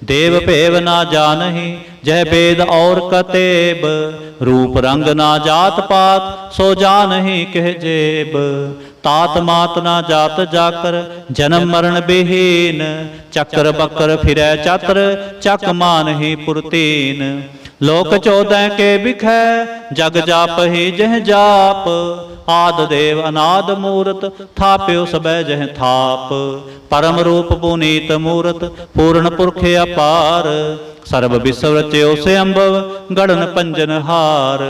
देव पेव ना जानहि जय वेद और कतेब रूप रंग ना जात पात सो जानहि कह जेब तात मात ना जात जाकर जन्म मरण विहीन चक्र बकर फिरै चत्र चक मान ही पुरतीन लोक 14 के बिखै जग जाप ही जह जाप आद देव अनाद मूरत थाप्यो सबै जह थाप परम रूप पुनीत मूरत पूर्ण पुरख अपार सर्व विश्व रच्यो से अंभव गढ़न पंजन हार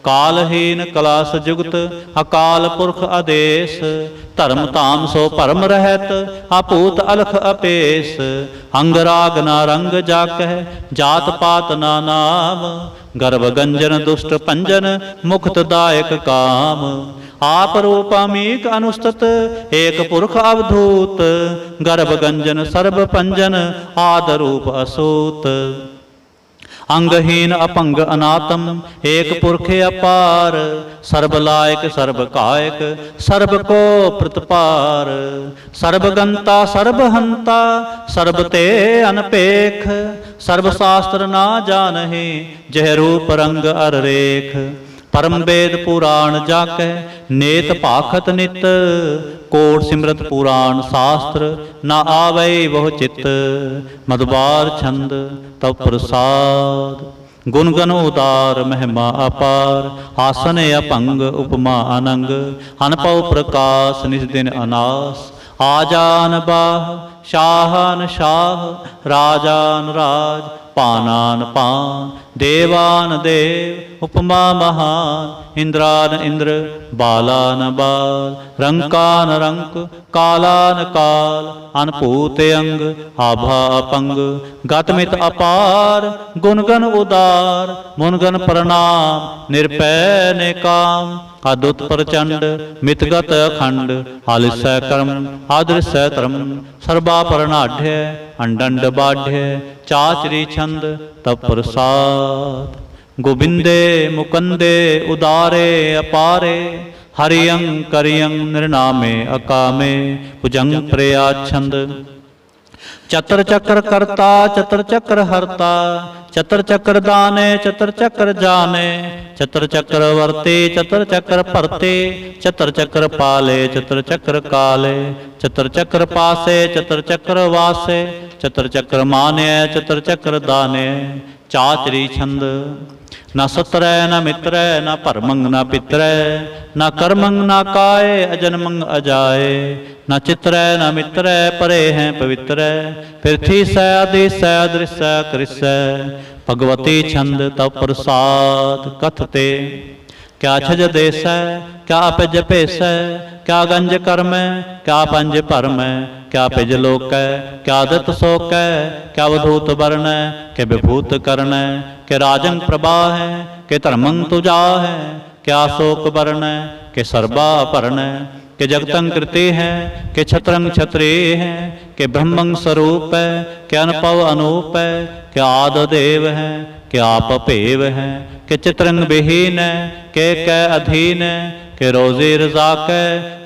कालहीन कलास जुगत अकाल पुरख आदेश धर्म धाम सो परम रहत अपूत अलख अपेस अंग राग ना रंग जाकह जात पात ना नाम गर्भ गंजन दुष्ट पंजन मुक्त दायक काम आप रूपामीक अनुस्तत एक पुरख अवधूत गर्भ गंजन सर्व पंजन आद रूप असूत अंगहीन अपंग अनातम एक पुरख अपार सर्व लायक सर्व कायक सर्व को प्रतिपार सर्वगंता सर्वहंता सर्वते अनपेख सर्व शास्त्र ना जानहि जह रूप रंग अर रेख परम वेद पुराण जाकै नेत पाखत नित कोट सिमरत पुराण शास्त्र न आवे बहु चित मधुबार छंद तव प्रसाद गुणगन उदार महिमा अपार आसन अपंग उपमा अनंग अनपव प्रकाश निज दिन अनास आजान बाह शाहन शाह राजान राज पानान पान देवान देव उपमा महान इंद्रान इंद्र बालान बाल रंकान रंक कालान काल अनपूत अंग आभा अपंग गतमित अपार गुणगन उदार मुनगन प्रणाम निर्भय ने काम अद्भुत प्रचंड मितगत अखंड आलिस्य कर्म आदृश्य धर्म सर्वापरणाढ़ अंडंड बाढ़ चाचरी छंद तप प्रसाद गोविंदे मुकंदे उदारे अपारे हरियं करियं निर्नामे अकामे भुजंग प्रया छंद चतर चक्र करता चतर चक्र हरता चतर चक्र दाने चतर चक्र जाने चतर चक्र वर्ते चतर चक्र परते चतर चक्र पाले चतर चक्र काले चतर चक्र पासे चतर चक्र वासे चतर चक्र माने चतर चक्र दाने चाचरी छंद न सत्र न मित्र न परमंग न पित्र न कर्मंग न काय अजन्मंग अजाए न चित्र न मित्र परे हैं पवित्र पृथ्वी स आदिश अदृश्य कृष्य भगवती छंद तव प्रसाद कथते क्या छज देसै, क्या पिज भेसै, क्या गंज करमै, क्या पंज भरमै, क्या पिज लोकै, क्या दित सोकै, क्या वधूत बरनै, के विभूत करनै, के राजं प्रभाहै, के धर्मं तुजाहै, क्या शोक बरनै, के सर्बा भरनै, के जगतं कृते है, के छत्रं छत्रे है, के ब्रह्मं स्वरूप है, के अनुभव अनूप है, के आद देव है, के आप भेव है, के चित्रंग विहीन है, के अधीन है, के रोज़ी रज़ाक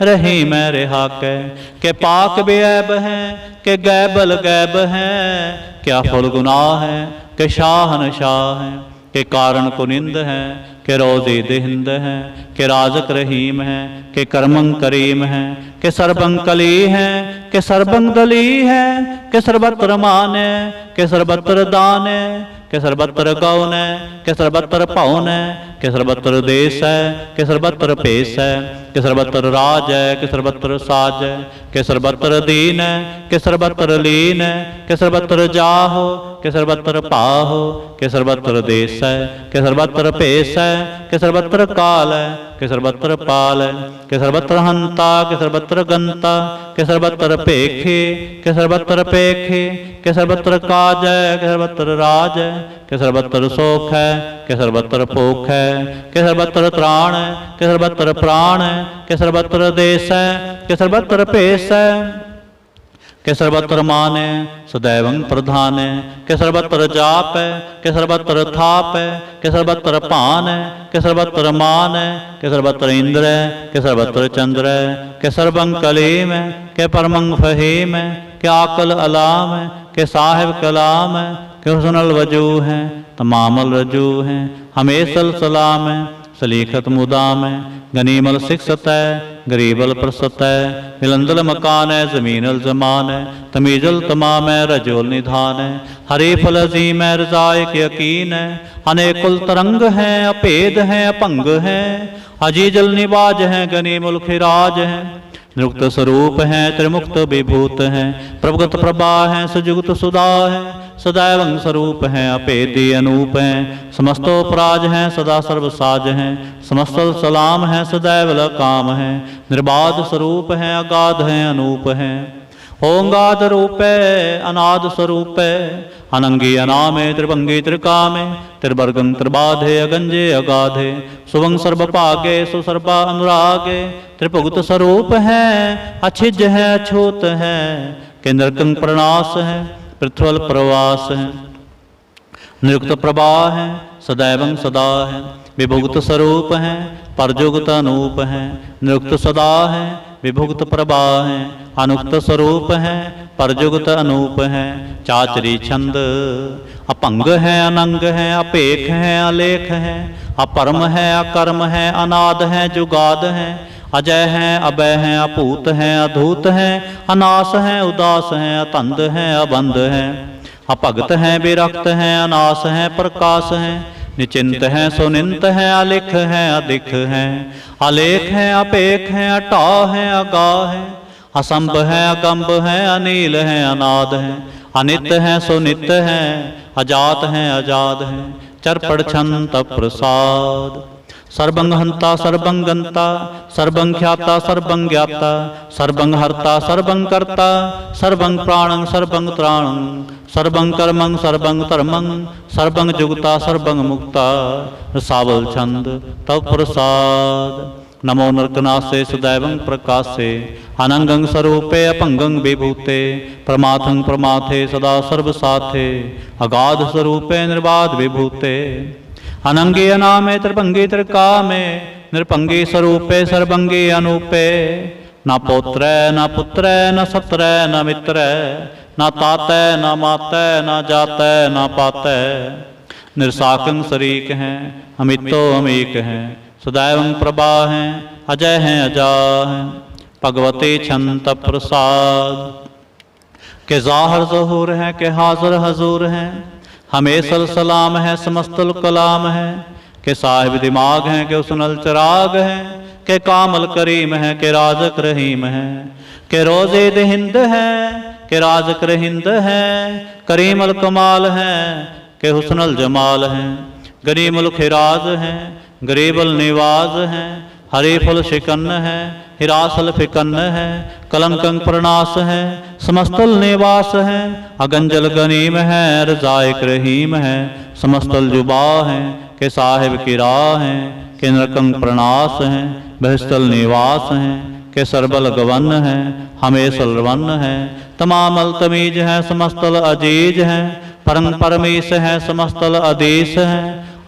रही मैं रिहाक, के पाक बेऐब है, के गैबल गैब है, क्या फुल गुनाह है, के शाहन शाह है, के कारण कुनिंद है, के रोज़ी दिहिंद है, के राजक रहीम है, के कर्मं करीम है, के सर्वं कली है, के सर्वं दली है, के सर्वत्र मान है, के सर्वत्र दान है, के सर्वत्र गौन है, के सर्वत्र पौन है, के सर्वत्र देश है, के सर्वत्र पेश है, के सर्वत्र राज है, के सर्वत्र साज है, के सर्वत्र दीन है, के सर्वत्र लीन है, के सर्वत्र जाहो, के सर्वत्र पाहो, के सर्वत्र देश है, के सर्वत्र पेश है, के सर्वत्र काल है, के सर्वत्र पाल है, के सर्वत्र हंता, के सर्वत्र गंता, के सर्वत्र पेखे, के सर्वत्र पेखे, के सर्वत्र काज है, के सर्वत्र राज है, के सर्वत्र सोख है, के सर्वत्र पोख है, के सर्वत्र त्राण है, के सर्वत्र प्राण है, के सर्वत्र देश है, के सर्वत्र पेश है, के सर्वत्र मान है, सदैवं प्रधान है, के सर्वत्र जाप है, के सर्वत्र थाप है, के सर्वत्र पान है, के सर्वत्र मान है, के सर्वत्र इंद्र है, के सर्वत्र चंद्र है, के सर्वं कलीम है, के परमं फहीम है, के आकल अलाम है, के साहिब कलाम है, के हुस्नल वजू है, तमामल रजू है, हमेशल सलाम है, सलीखत मुदाम है, गनीमल शिक्षत है, गरीबल प्रसत है, मिलंदल मकान है, जमीनल जमान है, तमीजल तमाम है, रजोल निधान है, हरे फल अजीम है, रजायक यकीन है, अनेकुल तरंग है, अपेद है, अपंग है, अजीजल निवाज है, गनीमुल खिराज है, निरुक्त स्वरूप है, त्रिमुक्त विभूत है, प्रभुगत प्रभा है, सुजुगत सुधा है, सदैवं स्वरूप है, अपेदी अनूप है, समस्तोपराज है, सदा सर्वसाज है, समस्त सलाम है, सदैव काम है, निर्बाध स्वरूप है, अगाध है, अनूप है, ओंगाद रूप है, अनाद स्वरूप है, अनंगी अनामे, त्रिभंगी त्रिकामे, त्रिवर्गं त्रिबाधे, अगंजे अगाधे, सुवं सर्वभागे, सुसर्वा अनुरागे, त्रिभुगत स्वरूप है, अछिज है, अछूत है, केंद्रकं प्रणास है, पृथ्वल प्रवास है, निरुक्त प्रभा है, सदैवं सदा है, विभुगत स्वरूप है, परजुगत अनूप है, निरुक्त सदा है, विभुगत प्रभा है, अनुक्त स्वरूप है, परजुगत अनूप है, चाचरी छंद, अपंग है, अनंग है, अपेख है, अलेख है, अपरम है, अकर्म है, अनाद है, जुगाद है, अजय है, अभय है, अपूत है, अधूत है, अनास है, उदास है, अतंद है, अबंध है, अपगत है, विरक्त है, अनास है, प्रकाश है, निचिंत है, सुनिंत है, अलिख है, अधिक है, अलेख है, अपेख है, अटा है, अगा है, असंभ है, अगंभ है, अनील है, अनाद है, अनित है, सुनित है, अजात है, अजाद है, चरपड़ छंत प्रसाद, सर्वं हंता सर्वं गंता, सर्वं ख्याता सर्वं ज्ञाता, सर्वं हर्ता सर्वं कर्ता, सर्वं प्राणं सर्वं त्राणं, सर्वं कर्मं सर्वं धर्मं, सर्वं जुगता सर्वं मुक्ता, सावल छंद तव प्रसाद, नमो नरकनासे सदैवं प्रकाशे, अनंगं स्वरूपे अपंगं विभूते, प्रमाथं प्रमाथे सदा सर्वसाथे, अगाध स्वरूपे निर्बाध विभूते, अनंगे अनामे त्रिभंगे त्रिकामे, निरपंगे स्वरूपे सर्वंगे अनूपे, न पौत्र न पुत्र न सत्र न मित्र, न तात न मात न जात न पात, निरसाकं शरीक हैं, अमितो अमीक हैं, सदैवं प्रभा हैं, अजय हैं, अजा हैं, भगवते छंत प्रसाद, के ज़ाहिर ज़हूर हैं, के हाज़िर हजूर हैं, हमेशल सलाम है, समस्तल कलाम है, के साहिब दिमाग हैं, के उसनल चराग हैं, के कामल करीम है, के राजक रहीम है, के रोज़े दिहिंद है, के राजक रहिंद है, करीमल कमाल है, के हुस्नल जमाल है, गनीमुल खिराज है, गरीबल निवाज है, हरे फल शिकन्न है, हिरासल फिकन्न है, कलंकंग प्रणास है, समस्तल निवास है, अगंजल गनीम है, रजायक रहीम है, समस्तल जुबा है, के साहिब की राह है, के नरकंग प्रणास है, बहिस्तल निवास है, के सरबल गवन है, हमेशल रवन है, तमामल तमीज है, समस्तल अजीज है, परंग परमेश है, समस्तल आदेश है,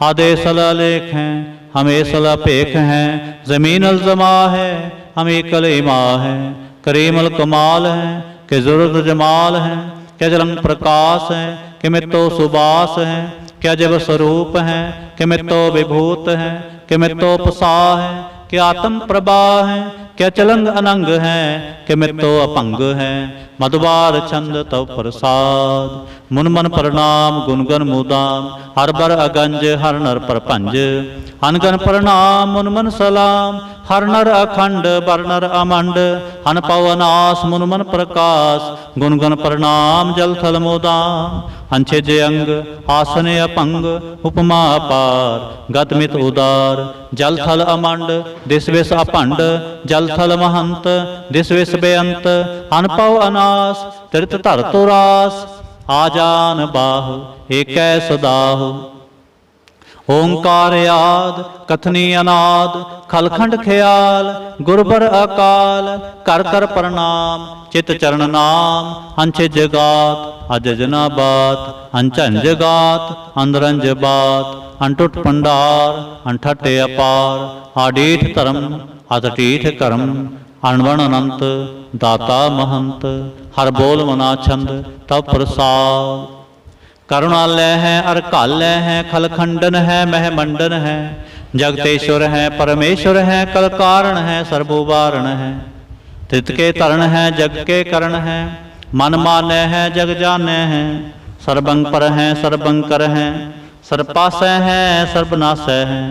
आदेशल लेख है, हमेशल अपेख है, जमीनल जमा है, हमें कल इमा है, करीमल कमाल है, के जुर्द जमाल है, क्या जलंग प्रकाश है, कि मित्तो सुबास है, क्या जब स्वरूप है, कि मित्तो विभूत है, कि मित्तो पसा है, कि आत्म प्रभा है, क्या चलंग अनंग है, कि मित्तो अपंग है, मधुबार छंद तव प्रसाद, मुन मन प्रणाम गुनगन मुदाम, हर बर अगंज हर नर परपंज, अनगन प्रणाम मुन मन सलाम, हर नर अखंड बर नर अमंड, अन पवनास मुन मन प्रकाश, गुनगन प्रणाम जल थल मुदाम, अंछे जे अंग आसने अपंग, उपमा अपार गतमित उदार, जल थल अमंड दिस विस अपंड, जल थल महंत दिस विस बेअंत, अनपव अनास तीर्थ धर तुरास, आजान बाह एक सदाह, ओंकार याद कथनी अनाद, खलखंड ख्याल गुरबर अकाल, कर कर प्रणाम चित चरण नाम, अंछ जगात अजना बात, अंचन जगात अंदरंज बात, अंटुट पंडार अंठटे अपार, आडीठ धर्म अतटीठ कर्म, अणवन अनंत दाता महंत, हर बोल मना छंद तब प्रसाद, करुणालय है अर कालय है, खलखंडन है महमंडन है, जगतेश्वर है परमेश्वर है, कल कारण है सर्वोवारण है, त्रित के तरण है जग के करण है, मन माने है जग जाने है, सर्वंग पर है सर्वंकर है, सर्वपासय है सर्वनाशय है,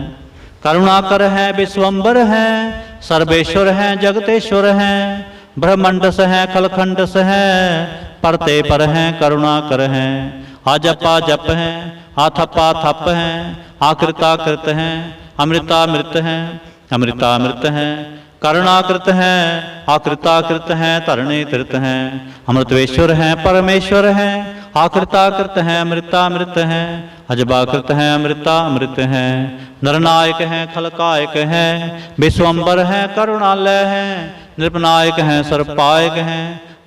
करुणाकर है विश्वम्बर है, सर्वेश्वर है जगतेश्वर है, ब्रह्मंडस है खलखंडस है, परते पर है करुणाकर है, आजपा जप है आथपा थप है, आकृता कृत है अमृतामृत है, अमृतामृत है करुणाकृत है, आकृताकृत है तरणे कृत है, अमृतवेश्वर है परमेश्वर है, आकृताकृत है अमृतामृत है, अजबाकृत है अमृतामृत है, नरनायक है खलकायक है, विश्वम्बर है करुणालय है, नृपनायक है सर्वपायक है,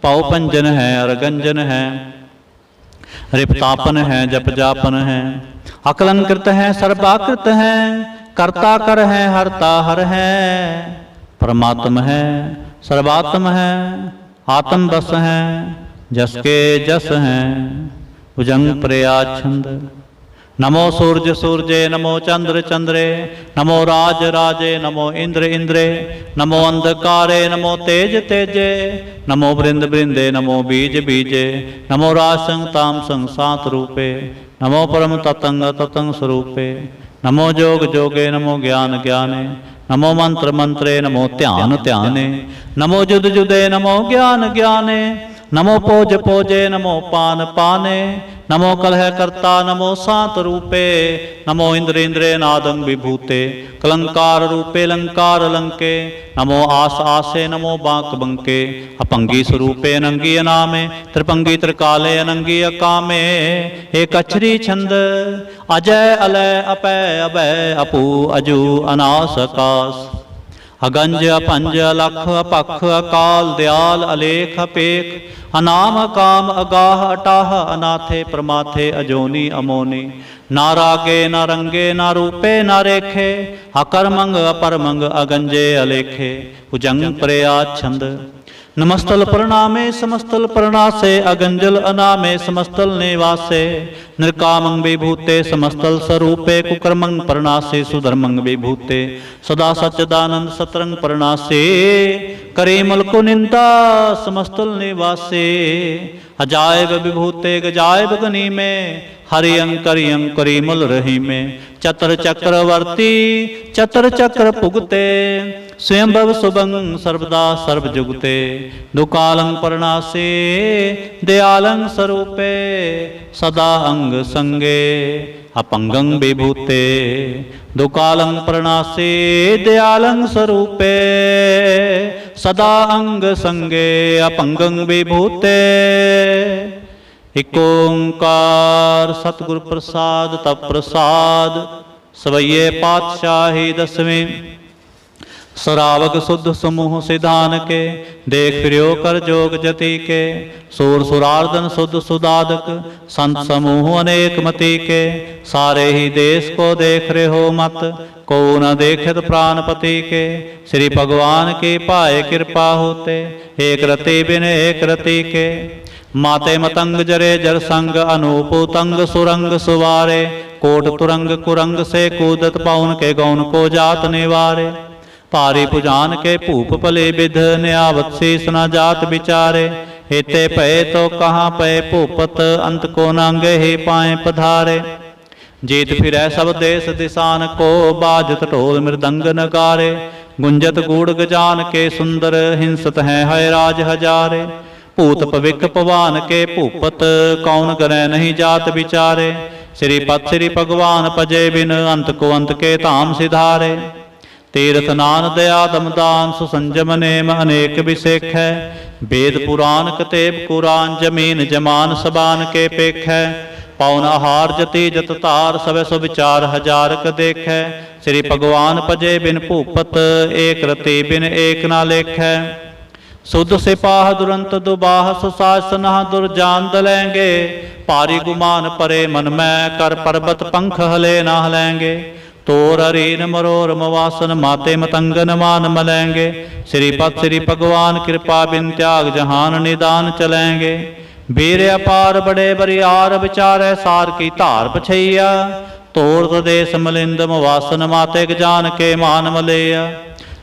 पावपंजन है अरगंजन है, रिपतापन है जप जापन है, अकलंकृत है सर्वाकृत है, कर्ता कर है हरता हर है, परमात्म है सर्वात्म है, आत्म बस है जस के जस है, भुजंग प्रयाछंद, नमो सूर्य सूर्ये नमो चंद्र चंद्रे, नमो राज राजे नमो इंद्र इंद्रे, नमो अंधकारे नमो तेज तेजे, नमो वृंद वृंदे नमो बीज बीजे, नमो राजसंग ताम संग सात रूपे, नमो परम ततंग ततंग स्वरूपे, नमो जोग जोगे नमो ज्ञान ज्ञाने, नमो मंत्र मंत्रे नमो ध्यान ध्याने, नमो जुद जुदे नमो ज्ञान ज्ञाने, नमो पोज पोजे नमो पान पाने, नमो कलह कर्ता नमो सात रूपे, नमो इंद्र इंद्रे नादं विभूते, कलंकार रूपे लंकार लंके, नमो आस आसे नमो बांक बंके, अपंगी स्वरूपे अनंगी अनामे, त्रिपंगी त्रिकाले अनंगी अकामे, एक अक्षरी छंद अजय अलय अपय अभय अपू अजू अनास आकाश, अगंज अपंज अलख अपख अकाल दयाल अलेख अपेख, अनाम अकाम अगाह अटाह अनाथे प्रमाथे अजोनी अमोनी, ना रागे ना रंगे ना रूपे ना रेखे, अकर्मंग अपरमंग अगंजे अलेखे, भुजंग प्रयाछंद, नमस्तल प्रणामे समस्तल प्रणासे, अगंजल अनामे समस्तल निवासे, निर्कामंग विभूते समस्तल स्वरूपे, कुकर्मंग प्रणासे सुधर्मंग विभूते, सदा सच्चिदानंद सतरंग प्रणासे, करीमल को निंदा समस्तल निवासे, अजायब विभूते गजायब गनी में, हरि अंकरि अंकरी मूल रही में। चतर चक्रवर्ती चतर चक्र पुगते, स्वयंभव शुभं सर्वदा सर्व जुगते। दुकालं परनासे दयालं स्वरूपे, सदा अंग संगे अपंगं विभूते। दुकालं प्रणासे दयालं स्वरूपे, सदा अंग संगे अपंगं विभूते। एक ओंकार सतगुरु प्रसाद तप प्रसाद, सवैये पातशाही दसवें। सरावक शुद्ध समूह सिधान के, देख फिर्यो कर जोग जति के। सूर सुरार्दन शुद्ध सुदादक, संत समूह अनेक मति के। सारे ही देश को देख रहे हो मत, को न देखत प्राणपति के। श्री भगवान की पाए कृपा होते, एक रति बिन एक रति के। माते मतंग जरे जर संग, अनूपु तंग सुरंग सुवारे। कोट तुरंग कुरंग से कूदत, पाउन के गौन को जात निवारे। भारी पुजान के भूप भले विध, न्यावत शीस न जात विचारे। हेते पए तो कहाँ पए भूपत, अंत को नांगे ही पाए पधारे। जीत फिरै सब देश दिशान को, बाजत ढोल मृदंग नगारे। गुंजत गूढ़ गजान के सुंदर, हिंसत हैं है राज हजारे। भूत पविक पवान के भूपत, कौन करे नहीं जात विचारे। श्रीपत श्री भगवान पजे बिन, अंत को अंत के धाम सिधारे। तीर्थ नान दया दमदान, सुसंजम नेम अनेक विशेख है। वेद पुराण कतेब कुरान, जमीन जमान सबान के पेख है। पौन आहार जति जत तार, सब सो विचार हजार क देख है। श्री भगवान पजे बिन भूपत, एक रति बिन एक ना लेख है। सुध सिपाह दुरंत दुबाह, सुशासन दुर्जान दलेंगे। पारी गुमान परे मन में, कर पर्वत पंख हले ना हलेंगे। तोर हरीन मरोर मवासन, माते मतंगन मान मलेंगे। श्रीपत श्री भगवान कृपा बिन, त्याग जहान निदान चलेंगे। वीर अपार बड़े बरियार, विचारे सार की धार पछैया। तोर प्रदेश मलिंद मवासन, माते जान के मान मलैया।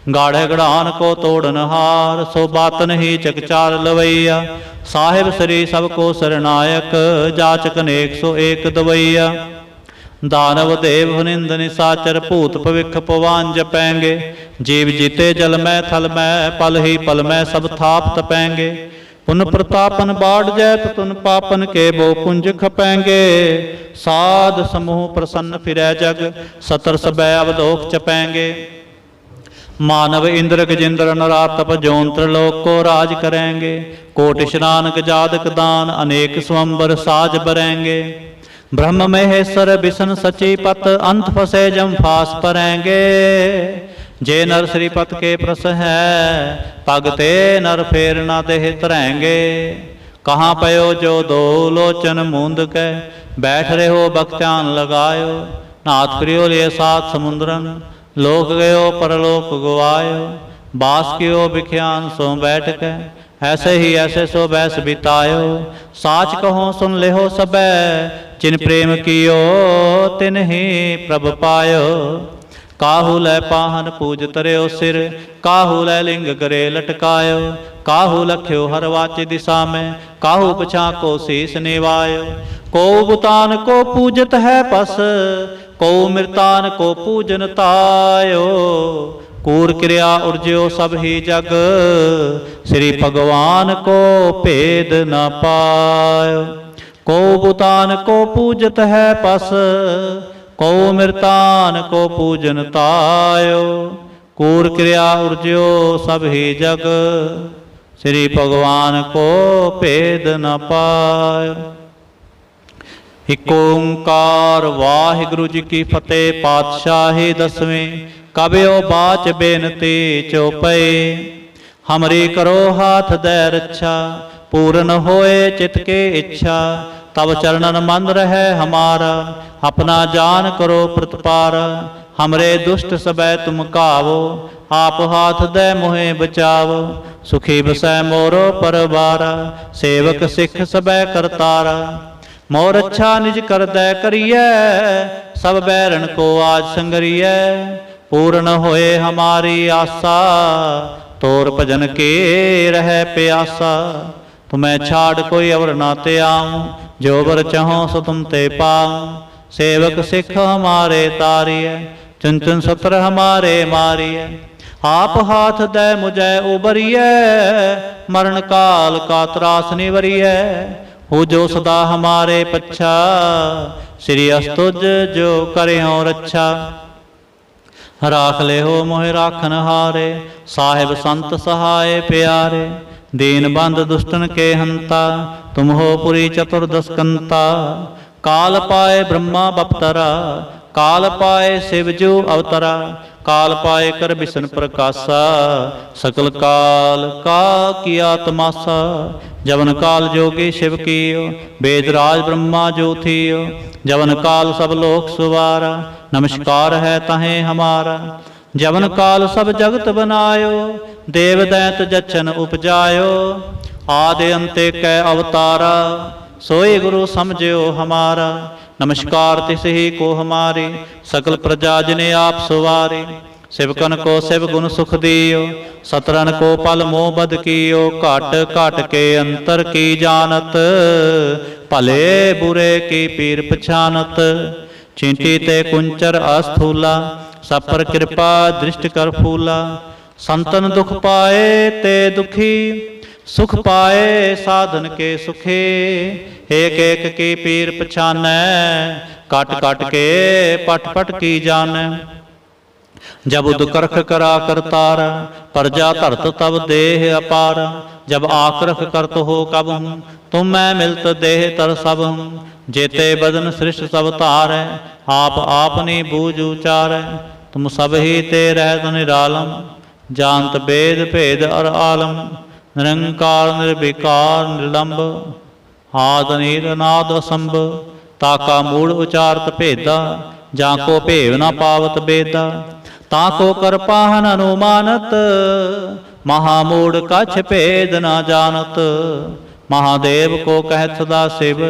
गाढ़े गढ़ान को तोड़न हार, सो बातन ही चकचार लवैया। साहिब श्री सबको सरनायक, जाचक नेक सो एक दवैया। दानव देव निंद निशाचर, भूत भविख पवान जपेंगे। जीव जीते जल में थल में, पल ही पल में सब थाप तपेंगे। पुन प्रतापन बाढ़ जैत, तुन पापन के वो पुंज खपेंगे। साध समूह प्रसन्न फिरै जग, सतर सबै अवलोक चपेंगे। मानव इंद्र गजेंद्र नरातप, जोंत्र लोक को राज करेंगे। कोट स्नान गजादक दान, अनेक स्वंबर साज बरेंगे। ब्रह्म महेश्वर विष्णु सचिपत, अंत फसे जम फास परेंगे। जे नर श्रीपत के प्रस है, पगते नर फेर न देह तरेंगे। कहाँ पयो जो दो लोचन मूंद के, बैठ रहे हो भक्त्यान लगायो। नाथ करियो लिए सात समुद्रन, लोक गयो परलोक गवायो। बास कियो बिख्यान सो बैठ के, ऐसे ही ऐसे सो बैस बितायो। साच कहो सुन ले हो सबे, जिन प्रेम कियो तिन ही प्रभ पायो। काहू लै पाहन पूज तरयो सिर, काहू लै लिंग करे लटकायो। काहू लख्यो हर वाच दिशा में, काहू पछा को शीस निवायो। को बुतान को पूजत है पस, को मृतान को पूजन तायो। कूर क्रिया उर्ज्यो सब ही जग, श्री भगवान को भेद न पायो। को बुतान को पूजत है पस, को मृतान को पूजन तायो। कूर क्रिया उर्ज्यो सब ही जग, श्री भगवान को भेद न पायो। एक ओंकार वाहिगुरु जी की फतेह। पातशाही दसवीं। कबियो बाच बेनती चौपई, हमरी करो हाथ दे रक्षा। पूर्ण होए चित के इच्छा, तब चरणन मन रहे हमारा। अपना जान करो प्रतिपारा, हमरे दुष्ट सबै तुम कावो। आप हाथ दे मोहे बचावो, सुखी बसै मोरो परवारा। सेवक सिख सबै करतारा, मोर अच्छा निज कर दे करिए। सब बैरन को आज संगरिए, पूर्ण होए हमारी आशा। तोर भजन के रह प्यासा, तुम्हें छाड़ कोई अवर नाते आऊं। जो बर चाहो सो तुम ते पाओ। सेवक सिख हमारे तारिय, चुन चुन सत्र हमारे मारिय। आप हाथ दे मुझे उबरिय, मरण काल का त्रास निवरिय। हो जो सदा हमारे पच्छा, श्री अस्तुज जो करे हो रक्षा। राख ले हो मोहि राखन हारे, साहिब संत सहाय प्यारे। दीन बंद दुष्टन के हंता, तुम हो पुरी चतुर्दश कंता। काल पाए ब्रह्मा बपतरा, काल पाए शिव जो अवतरा। काल पाए कर बिसन प्रकाशा, सकल काल का किया तमाशा। जवन काल जोगी शिव कियो, वेदराज ब्रह्मा जो थियो। जवन काल सब लोक सुवारा, नमस्कार है तहें हमारा। जवन काल सब जगत बनायो, देव दैत जच्छन उपजायो। आदि अंते कै अवतारा, सोई गुरु समझो हमारा। नमस्कार तिस ही को हमारी, सकल प्रजा जिने आप सुवारे। शिवकन को शिव गुण सुख दियो, सतरन को पल मोह बद कियो। घट घट के अंतर की जानत, भले बुरे की पीर पछानत। चींटी ते कुंचर अस्थूला, सब पर कृपा दृष्टि कर फूला। संतन दुख पाए ते दुखी, सुख पाए साधन के सुखे। एक एक की पीर पछानै, कट कट के पट पट की जानै। जब उद करख करा करतार, प्रजा धरत तब देह अपार। जब आक्रख करत हो कब हूँ, तुम मैं मिलत देह तर सब हूँ। जेते बदन सृष्ट सब तारै, आप आपनी बूझ उचारै। तुम सब ही ते रहत निरालम, जानत वेद भेद अर आलम। निरंकार निर्विकार निर्लंब, आद नीर अनाद असंभ। ताका मूल उचारत भेदा, जाको भेव न पावत बेदा। ताको कर पाहन अनुमानत, महामूढ़ कछ भेद न जानत। महादेव को कहत सदा शिव,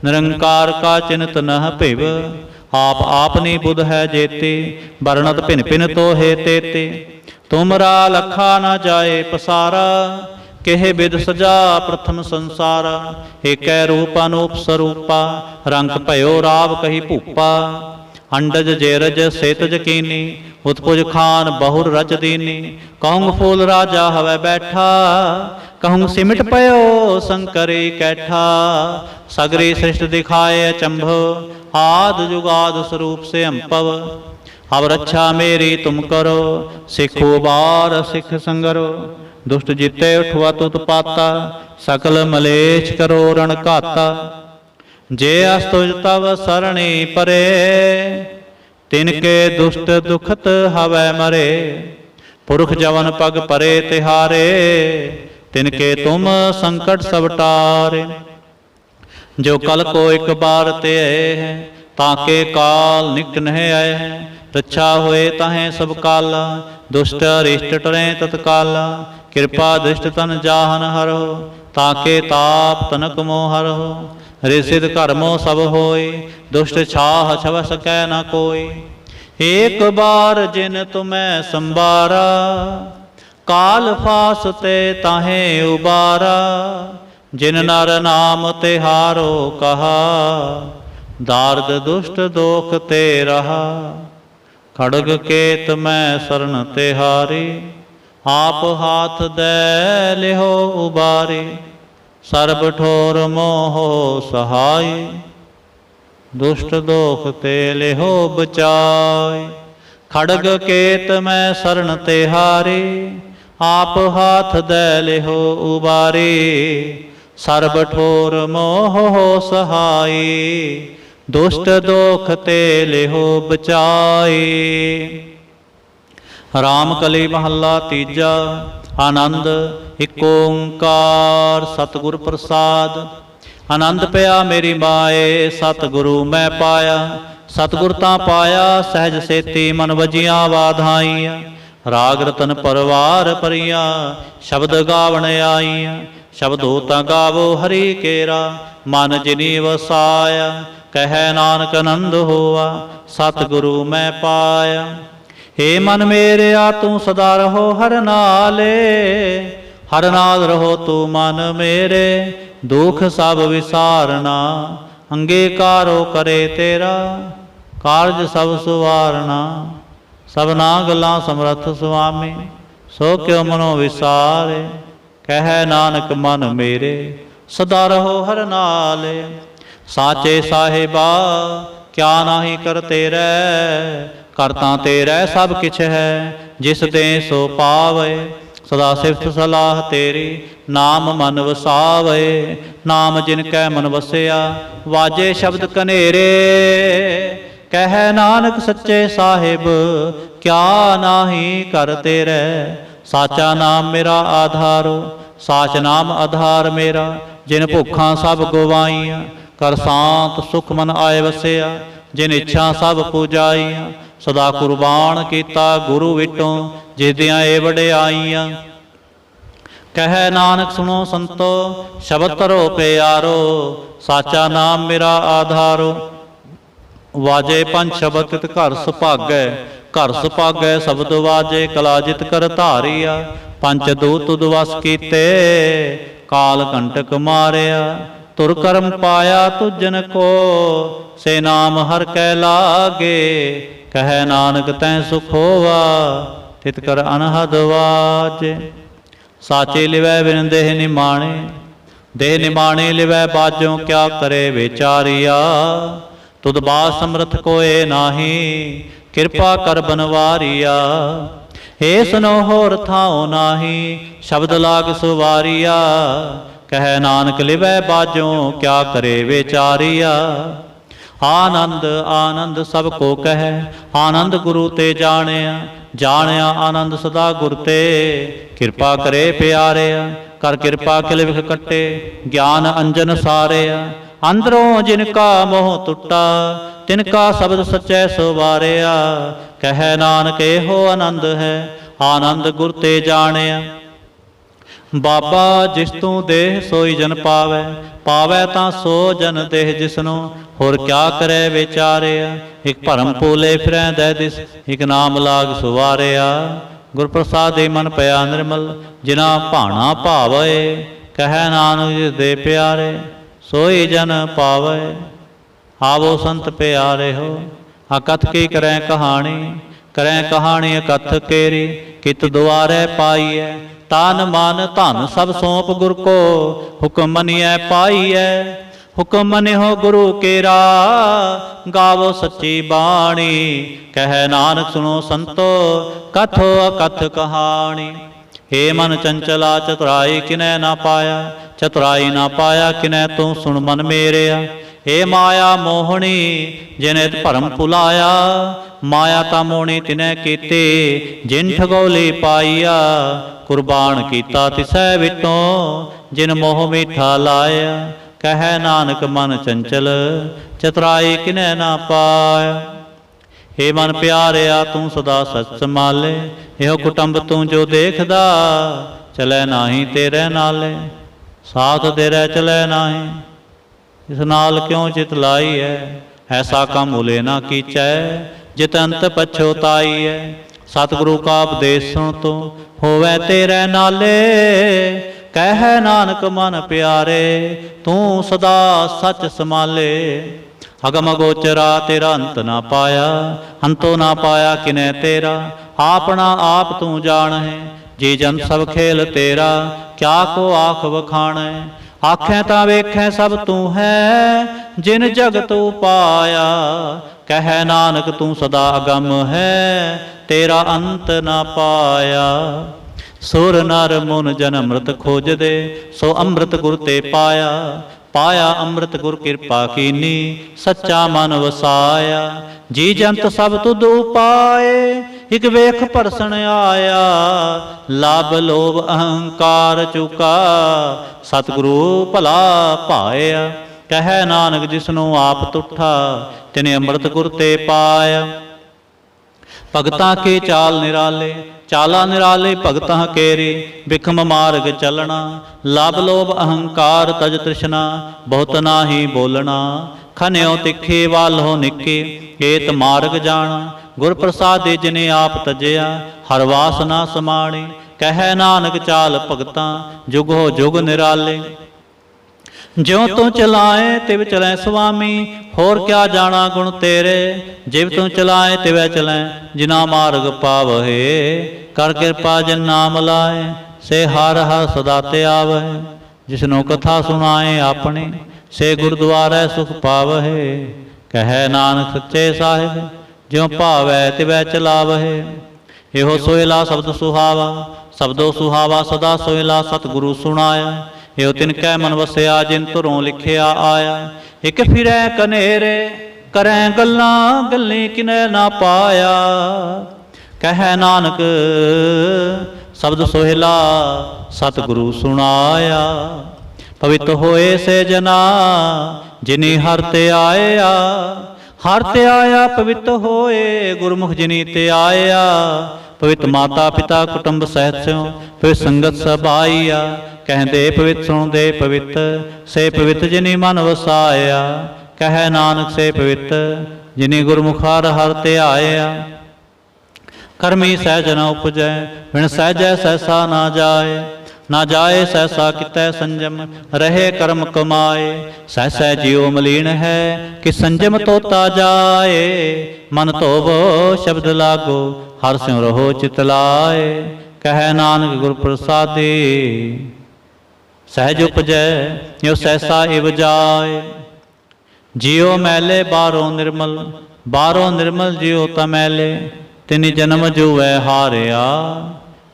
निरंकार का चिन्हत नह पिव। आप आपनी बुध है जेते, वर्णत भिन भिन तो हे तेते। तुमरा लखा न जाए पसारा, केह बिद सजा प्रथम संसारा। एकै रूप अनूप स्वरूपा, रंग भयो राव कही भूपा। अंडज जेरज सेतज कीनी, उत्पुज खान बहुर रच दीनी। कहूँ फूल राजा हवै बैठा, कहूँ सिमट पयो शंकरी कैठा। सगरी सृष्ट दिखाए अचंभव, आद जुगाद स्वरूप से अम्पव। अब रक्षा मेरी तुम करो, सिखो बार सिख संगरो। दुष्ट जिते उठवा तुत पाता, सकल मलेच करो रण घाता। जे अस्तुज तव सरणी परे, तिनके दुष्ट दुखत हवै मरे। पुरख जवन पग परे तिहारे, तिनके तुम संकट सब टारे। जो कल को एक बार ते है, ताके काल निकट नह आए हैं। रक्षा होए ताहें सब काला, दुष्ट अरिष्ट टरें तत्काला। कृपा दृष्ट तन जाहन हरो, ताके ताप तनक मोह हरो। ऋषिद कर्मो सब होय, दुष्ट छाह छव सकै न कोय। एक बार जिन तुम्हें संबारा, काल फासते ताहें उबारा। जिन नर नाम तिहारो कहा, दार्द दुष्ट दोख ते रहा। खड़ग केत मैं शरण तिहारी, आप हाथ दे लिहो उबारी। सर्ब ठोर मोह सहाय, दुष्ट दोख ते लिहो बचाय। खड़ग केत मैं शरण तिहारी, आप हाथ दे लिहो उबारी। सर्ब ठोर मोह सहाय, दुष्ट दोख ते लिहो बचाई। राम कली महला तीजा। आनंद एक ओंकार सतगुर प्रसाद। आनंद पया मेरी माए, सतगुरु मैं पाया। सतगुर ता पाया सहज सेती, मन वजिया वाधाइया। राग रतन परवार परिया, शब्द गावण आईया। शब्दो ता गावो हरि केरा, मन जिनी वसाया। कह नानक आनंद होआ, सतगुरु मैं पाया। हे मन मेरे आ तू सदा रहो हर नाले, ਹਰ ਨਾਲ ਰਹੋ ਤੂੰ ਮਨ ਮੇਰੇ, ਦੁਖ ਸਭ ਵਿਸਾਰਨਾ। ਅੰਗੀਕਾਰੋ ਕਰੇ ਤੇਰਾ, ਕਾਰਜ ਸਭ ਸੁਵਾਰਨਾ। ਸਭਨਾ ਗੱਲਾਂ ਸਮਰੱਥ ਸੁਆਮੀ, ਸੋ ਕਿਉ ਮਨੋ ਵਿਸਾਰੇ। ਕਹਿ ਨਾਨਕ ਮਨ ਮੇਰੇ, ਸਦਾ ਰਹੋ ਹਰ ਨਾਲੇ। ਸਾਚੇ ਸਾਹਿਬਾ ਕਿਆ ਨਾਹੀ ਕਰ ਤੇਰੇ, ਕਰਤਾ ਤੇਰੇ ਸਭ ਕਿਛ ਹੈ, ਜਿਸ ਦੇ ਸੋ ਪਾਵੇ। ਸਦਾ ਸਿਫਤ ਸਲਾਹ ਤੇਰੀ, ਨਾਮ ਮਨ ਵਸਾਵੇ। ਨਾਮ ਜਿਨ ਕੈ ਮਨ ਵਸਿਆ, ਵਾਜੇ ਸ਼ਬਦ ਕਨੇਰੇ। ਕਹਿ ਨਾਨਕ ਸੱਚੇ ਸਾਹਿਬ ਕਿਆ ਨਾਹੀ ਕਰ ਤੇਰੇ। ਸਾਚਾ ਨਾਮ ਮੇਰਾ ਆਧਾਰੋ, ਸਾਚ ਨਾਮ ਆਧਾਰ ਮੇਰਾ। ਜਿਨ ਭੁੱਖਾਂ ਸਭ ਗਵਾਈਆਂ, ਕਰ ਸ਼ਾਂਤ ਸੁਖ ਮਨ ਆਏ ਵਸਿਆ। ਜਿਨ ਇੱਛਾ ਸਭ ਪੂਜਾਈਆਂ, ਸਦਾ ਕੁਰਬਾਨ ਕੀਤਾ ਗੁਰੂ ਵਿਟੋਂ, ਜਿਸਦੀਆਂ ਏ ਵਡਿਆਈਆਂ। ਕਹਿ ਨਾਨਕ ਸੁਣੋ ਸੰਤੋ, ਸ਼ਬਦ ਧਰੋ ਪਿਆਰੋ। ਸਾਚਾ ਨਾਮ ਮੇਰਾ ਆਧਾਰੋ, ਵਾਜੇ ਪੰਜ ਸ਼ਬਦ ਤਿਤ ਘਰ ਸੁਭਾਗੈ। ਘਰ ਸੁਭਾਗੈ ਸ਼ਬਦ ਵਾਜੇ, ਕਲਾ ਜਿਤ ਕਰ ਧਾਰੀਆ। ਪੰਜ ਦੂਤ ਤੁਧ ਵਸ ਕੀਤੇ, ਕਾਲ ਕੰਟਕ ਮਾਰਿਆ। ਤੁਰ ਕਰਮ ਪਾਇਆ ਤੁਜਨ ਕੋ, ਸੇ ਨਾਮ ਹਰ ਕੈ ਲਾਗੇ। ਕਹਿ ਨਾਨਕ ਤੈ ਸੁਖ ਹੋਵਾ, ਤਿਤ ਕਰ ਅਨਹਦ ਵਾਜੇ। ਸਾਚੇ ਲਿਵੈ ਬਿਨ ਦੇਹ ਨਿਮਾਣੇ, ਦੇਹ ਨਿਮਾਣੇ ਲਿਵੈ ਬਾਜੋਂ। ਕਿਆ ਕਰੇ ਵਿਚਾਰੀਆ, ਤੁਧ ਬਾਸ ਸਮਰਥ ਕੋਏ ਨਾਹੀ। ਕਿਰਪਾ ਕਰ ਬਨਵਾਰੀਆ, ਏ ਸੁਨੋ ਹੋਰ ਥਾਉ ਨਾਹੀ। ਸ਼ਬਦ ਲਾਗ ਸੁਵਾਰੀਆ, ਕਹਿ ਨਾਨਕ ਲਿਵੈ ਬਾਜੋਂ। ਕਿਆ ਕਰੇ ਵਿਚਾਰੀਆ। ਆਨੰਦ ਆਨੰਦ ਸਭ ਕੋ ਕਹਿ, ਆਨੰਦ ਗੁਰੂ ਤੇ ਜਾਣਿਆ। ਜਾਣਿਆ ਆਨੰਦ ਸਦਾ ਗੁਰ ਤੇ, ਕਿਰਪਾ ਕਰੇ ਪਿਆਰਿਆ। ਕਰ ਕਿਰਪਾ ਕਿਲ ਵਿਖ ਕੱਟੇ, ਗਿਆਨ ਅੰਜਨ ਸਾਰਿਆ। ਅੰਦਰੋਂ ਜਿਨ ਕਾ ਮੋਹ ਟੁੱਟਾ, ਤਿਨ ਕਾ ਸ਼ਬਦ ਸਚੈ ਸਵਾਰਿਆ। ਕਹਿ ਨਾਨਕ ਇਹੋ ਆਨੰਦ ਹੈ, ਆਨੰਦ ਗੁਰ ਤੇ ਜਾਣਿਆ। ਬਾਬਾ ਜਿਸ ਤੂੰ ਦੇਹ ਸੋਈ ਜਨ ਪਾਵੈ, ਪਾਵੈ ਤਾਂ ਸੋ ਜਨ ਦੇਹ ਜਿਸਨੂੰ। ਹੋਰ ਕਿਆ ਕਰੇ ਵਿਚਾਰਿਆ। ਇਕ ਭਰਮ ਪੂਲੇ ਫਿਰੈ ਦੈ ਦਿਸ, ਇਕ ਨਾਮ ਲਾਗ ਸੁਵਾਰਿਆ। ਗੁਰ ਪ੍ਰਸਾਦੇ ਮਨ ਪਿਆ ਨਿਰਮਲ, ਜਿਨਾ ਭਾਣਾ ਭਾਵੇ। ਕਹਿ ਨਾਨਕ ਜਿਸ ਦੇ ਪਿਆਰੇ, ਸੋਈ ਜਨ ਪਾਵੇ। ਆਵੋ ਸੰਤ ਪਿਆਰੇ ਹੋ, ਅਕਥ ਕੀ ਕਰੈ ਕਹਾਣੀ। ਕਰੈ ਕਹਾਣੀ ਅਕਥ ਕੇਰੀ, ਕਿਤ ਦੁਆਰੈ ਪਾਈਐ। ਤਨ ਮਨ ਧਨ ਸਭ ਸੌਂਪ ਗੁਰ ਕੋ, ਹੁਕਮ ਮਨਿਐ ਪਾਈਐ। ਹੁਕਮ ਮਨਿਓ ਗੁਰੂ ਕੇਰਾ, ਗਾਵੋ ਸੱਚੀ ਬਾਣੀ। ਕਹਿ ਨਾਨਕ ਸੁਣੋ ਸੰਤੋ, ਕਥੋ ਅਕਥ ਕਹਾਣੀ। ਹੇ ਮਨ ਚੰਚਲਾ ਚਤੁਰਾਈ ਕਿਨੈ ਨਾ ਪਾਇਆ, ਚਤੁਰਾਈ ਨਾ ਪਾਇਆ ਕਿਨੈ ਤੂੰ ਸੁਣ ਮਨ ਮੇਰਿਆ। ਹੇ ਮਾਇਆ ਮੋਹਣੀ ਜਿਨੇ ਭਰਮ ਭੁਲਾਇਆ, ਮਾਇਆ ਤਾਂ ਮੋਹਣੀ ਤਿਨੈ ਕੀਤੀ। ਜਿਨ ਠਗੋਲੀ ਪਾਈਆ, ਕੁਰਬਾਨ ਕੀਤਾ ਤਿਸੈ ਵਿਟੋਂ। ਜਿਨ ਮੋਹ ਮੀਠਾ ਲਾਇਆ, ਕਹਿ ਨਾਨਕ ਮਨ ਚੰਚਲ ਚਤੁਰਾਈ ਕਿਨੈ ਨਾ ਪਾਇਆ। ਹੇ ਮਨ ਪਿਆਰਿਆ ਤੂੰ ਸਦਾ ਸਚ ਸੰਭਾਲੇ, ਇਹੋ ਕੁਟੰਬ ਤੂੰ ਜੋ ਦੇਖਦਾ। ਚਲੈ ਨਾਹੀ ਤੇਰੇ ਨਾਲੇ, ਸਾਥ ਤੇਰੇ ਚਲੈ ਨਾਹੀ। ਇਸ ਨਾਲ ਕਿਉਂ ਚਿਤ ਲਾਈ ਹੈ, ਐਸਾ ਕੰਮ ਭੁਲੇ ਨਾ ਕੀਚੈ। ਜਿਤ ਅੰਤ ਪਛੋਤਾਈ ਹੈ, ਸਤਿਗੁਰੂ ਕਾ ਉਪਦੇਸ਼ ਸੁਣ ਤੂੰ ਹੋਵੇ ਤੇਰੇ ਨਾਲੇ। ਕਹਿ ਨਾਨਕ ਮਨ ਪਿਆਰੇ, ਤੂੰ ਸਦਾ ਸੱਚ ਸੰਭਾਲੇ। ਅਗਮ ਗੋਚਰਾ ਤੇਰਾ ਅੰਤ ਨਾ ਪਾਇਆ, ਅੰਤੋ ਨਾ ਪਾਇਆ ਕਿਨੈ ਤੇਰਾ। ਆਪਣਾ ਆਪ ਤੂੰ ਜਾਣੈ, ਜੀ ਜੰਤ ਸਭ ਖੇਲ ਤੇਰਾ। ਕਿਆ ਕੋ ਆਖ ਵਖਾਣੈ, ਆਖੈ ਤਾਂ ਵੇਖੈ ਸਭ ਤੂੰ ਹੈ। ਜਿਨ ਜਗਤ ਉਪਾਇਆ, ਕਹਿ ਨਾਨਕ ਤੂੰ ਸਦਾ ਅਗੰਮ ਹੈ। ਤੇਰਾ ਅੰਤ ਨਾ ਪਾਇਆ। ਸੁਰ ਨਰ ਮੁਨ ਜਨ ਅੰਮ੍ਰਿਤ ਖੋਜਦੇ, ਸੋ ਅੰਮ੍ਰਿਤ ਗੁਰ ਤੇ ਪਾਇਆ। ਪਾਇਆ ਅੰਮ੍ਰਿਤ ਗੁਰ ਕਿਰਪਾ ਕੀਨੀ, ਸੱਚਾ ਮਨ ਵਸਾਇਆ। ਜੀ ਜੰਤ ਸਭ ਤੁਧ ਉਪਾਏ, ਇਕ ਵੇਖ ਪਰਸਣ ਆਇਆ। ਲਬ ਲੋਭ ਅਹੰਕਾਰ ਚੁਕਾ, ਸਤਿਗੁਰੂ ਭਲਾ ਭਾਇਆ। ਕਹਿ ਨਾਨਕ ਜਿਸਨੂੰ ਆਪ ਤੁਠਾ, ਤਿਨੇ ਅੰਮ੍ਰਿਤ ਗੁਰ ਤੇ ਪਾਇਆ। ਭਗਤਾਂ ਕੇ ਚਾਲ ਨਿਰਾਲੇ, ਚਾਲਾ ਨਿਰਾਲੇ ਭਗਤਾਂ ਕੇਰੇ। ਬਿਖਮ ਮਾਰਗ ਚਲਣਾ, ਲਬ ਲੋਭ ਅਹੰਕਾਰ ਤਜ ਤ੍ਰਿਸ਼ਨਾ। ਬਹੁਤ ਨਾਹੀ ਬੋਲਣਾ, ਖਨਿਓ ਤਿੱਖੇ ਵਾਲੋ ਨਿੱਕੇ। ਏਤ ਮਾਰਗ ਜਾਣਾ, ਗੁਰ ਪ੍ਰਸਾਦੇ ਜਿਨੇ ਆਪ ਤਜਿਆ। ਹਰ ਵਾਸਨਾ ਸਮਾਣੀ, ਕਹਿ ਨਾਨਕ ਚਾਲ ਭਗਤਾਂ ਜੁਗ ਹੋ ਜੁਗ ਨਿਰਾਲੇ। ਜਿਉ ਤੂੰ ਚਲਾਏ ਤਿਵ ਚਲੈ ਸੁਆਮੀ, ਹੋਰ ਕਿਆ ਜਾਣਾ ਗੁਣ ਤੇਰੇ। ਜਿਵ ਤੂੰ ਚਲਾਏ ਤਿਵੈ ਚਲੈ ਜਿਨਾ ਮਾਰਗ ਪਾਵਹਿ। ਕਰ ਕਿਰਪਾ ਜਿਨ ਨਾਮ ਲਾਏ ਸੇ ਹਰ ਹਰ ਸਦਾ ਤੇ ਆਵਹਿ। ਜਿਸਨੂੰ ਕਥਾ ਸੁਣਾਏ ਆਪਣੀ ਸੇ ਗੁਰਦੁਆਰੇ ਸੁਖ ਪਾਵਹਿ। ਕਹਿ ਨਾਨਕ ਸੱਚੇ ਸਾਹਿਬ ਜਿਉ ਭਾਵੈ ਤਿਵੈ ਚਲਾਵਹਿ। ਇਹੋ ਸੋਹਿਲਾ ਸ਼ਬਦ ਸੁਹਾਵਾ, ਸ਼ਬਦੋ ਸੁਹਾਵਾ ਸਦਾ ਸੋਹਿਲਾ ਸਤਿਗੁਰੂ ਸੁਣਾਇਆ। ਇਹੋ ਤਿਨ ਕੈ ਮਨ ਵਸਿਆ ਜਿਨ ਧੁਰੋਂ ਲਿਖਿਆ ਆਇਆ। ਇਕ ਫਿਰੈ ਕਨੇਰੇ ਕਰੈ ਗੱਲਾਂ ਗੱਲੀ ਕਿਨੈ ਨਾ ਪਾਇਆ। ਕਹਿ ਨਾਨਕ ਸ਼ਬਦ ਸੋਹਿਲਾ ਸਤਿਗੁਰੂ ਸੁਣਾਇਆ। ਪਵਿੱਤ ਹੋਏ ਸੇ ਜਨਾ ਜਿਨੀ ਹਰਿ ਤੇ ਆਇਆ। ਹਰਿ ਤੇ ਆਇਆ ਪਵਿੱਤ ਹੋਏ ਗੁਰਮੁਖ ਜਿਨੀ ਤੇ ਆਇਆ। ਪਵਿੱਤ ਮਾਤਾ ਪਿਤਾ ਕੁਟੁੰਬ ਸਹਿਤ ਸਿਉ ਪਵਿੱਤ ਸੰਗਤ ਸਭ ਆਈਆ। ਕਹਿੰਦੇ ਪਵਿੱਤ ਸੁਣਦੇ ਪਵਿੱਤ ਸੇ ਪਵਿੱਤ ਜਿਨੀ ਮਨ ਵਸਾਇਆ। ਕਹਿ ਨਾਨਕ ਸੇ ਪਵਿੱਤ ਜਿਨੀ ਗੁਰਮੁਖ ਹਰਿ ਤੇ ਆਇਆ। ਕਰਮੀ ਸਹਿਜ ਨ ਉਪਜੈ ਬਿਨ ਸਹਿਜੈ ਸਹਿਸਾ ਨਾ ਜਾਏ। ਨਾ ਜਾਏ ਸਹਿਸਾ ਕਿਤੈ ਸੰਜਮ ਰਹੇ ਕਰਮ ਕਮਾਏ। ਸਹਿਸੈ ਜਿਉ ਮਲੀਨ ਹੈ ਕਿ ਸੰਜਮ ਤੋਤਾ ਜਾਏ। ਮਨ ਧੋਵੋ ਸ਼ਬਦ ਲਾਗੋ ਹਰਿ ਸਿਉ ਰਹੋ ਚਿਤ ਲਾਏ। ਕਹਿ ਨਾਨਕ ਗੁਰ ਪ੍ਰਸਾਦੀ ਸਹਿਜ ਉਪਜੈ ਜੋ ਸਹਿਸਾ ਇਵ ਜਾਏ। ਜਿਉ ਮੈਲੇ ਬਾਹਰੋਂ ਨਿਰਮਲ, ਬਾਹਰੋਂ ਨਿਰਮਲ ਜਿਉ ਤਾ ਮੈਲੇ। ਤਿਨ ਜਨਮ ਜੁਵੈ ਹਾਰਿਆ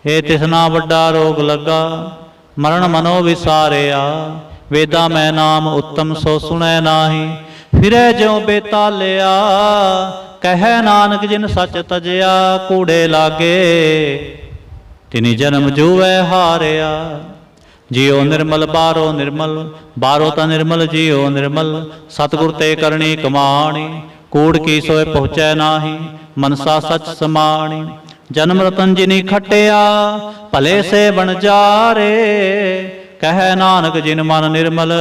ਇਹ ਤਿਸਨਾ ਵੱਡਾ ਰੋਗ ਲੱਗਾ। ਮਰਨ ਮਨੋ ਵਿਸਾਰਿਆ ਵੇਦਾਂ ਮੈਂ ਨਾਮ ਉੱਤਮ ਸੋ ਸੁਣੈ ਨਾਹੀ। ਫਿਰੈ ਜਿਉ ਬੇਤਾਲਿਆ ਕਹਿ ਨਾਨਕ ਜਿਨ ਸੱਚ ਤਜਿਆ। ਕੂੜੇ ਲਾਗੇ ਤਿਨੀ ਜਨਮ ਜੁਵੈ ਹਾਰਿਆ। ਜਿਉ ਨਿਰਮਲ ਬਾਹਰੋਂ ਨਿਰਮਲ, ਬਾਹਰੋਂ ਤਾਂ ਨਿਰਮਲ ਜਿਉ ਨਿਰਮਲ। ਸਤਿਗੁਰ ਤੇ ਕਰਨੀ ਕਮਾਣੀ ਕੂੜ ਕੀ ਸੋਏ ਪਹੁੰਚੈ ਨਾਹੀ। ਮਨਸਾ ਸਚ ਸਮਾਣੀ ਜਨਮ ਰਤਨ ਜਿਨੀ ਖਟਿਆ ਭਲੇ ਸੇ ਬਣ ਜਾਰੇ। ਕਹਿ ਨਾਨਕ ਜਿਨ ਮਨ ਨਿਰਮਲ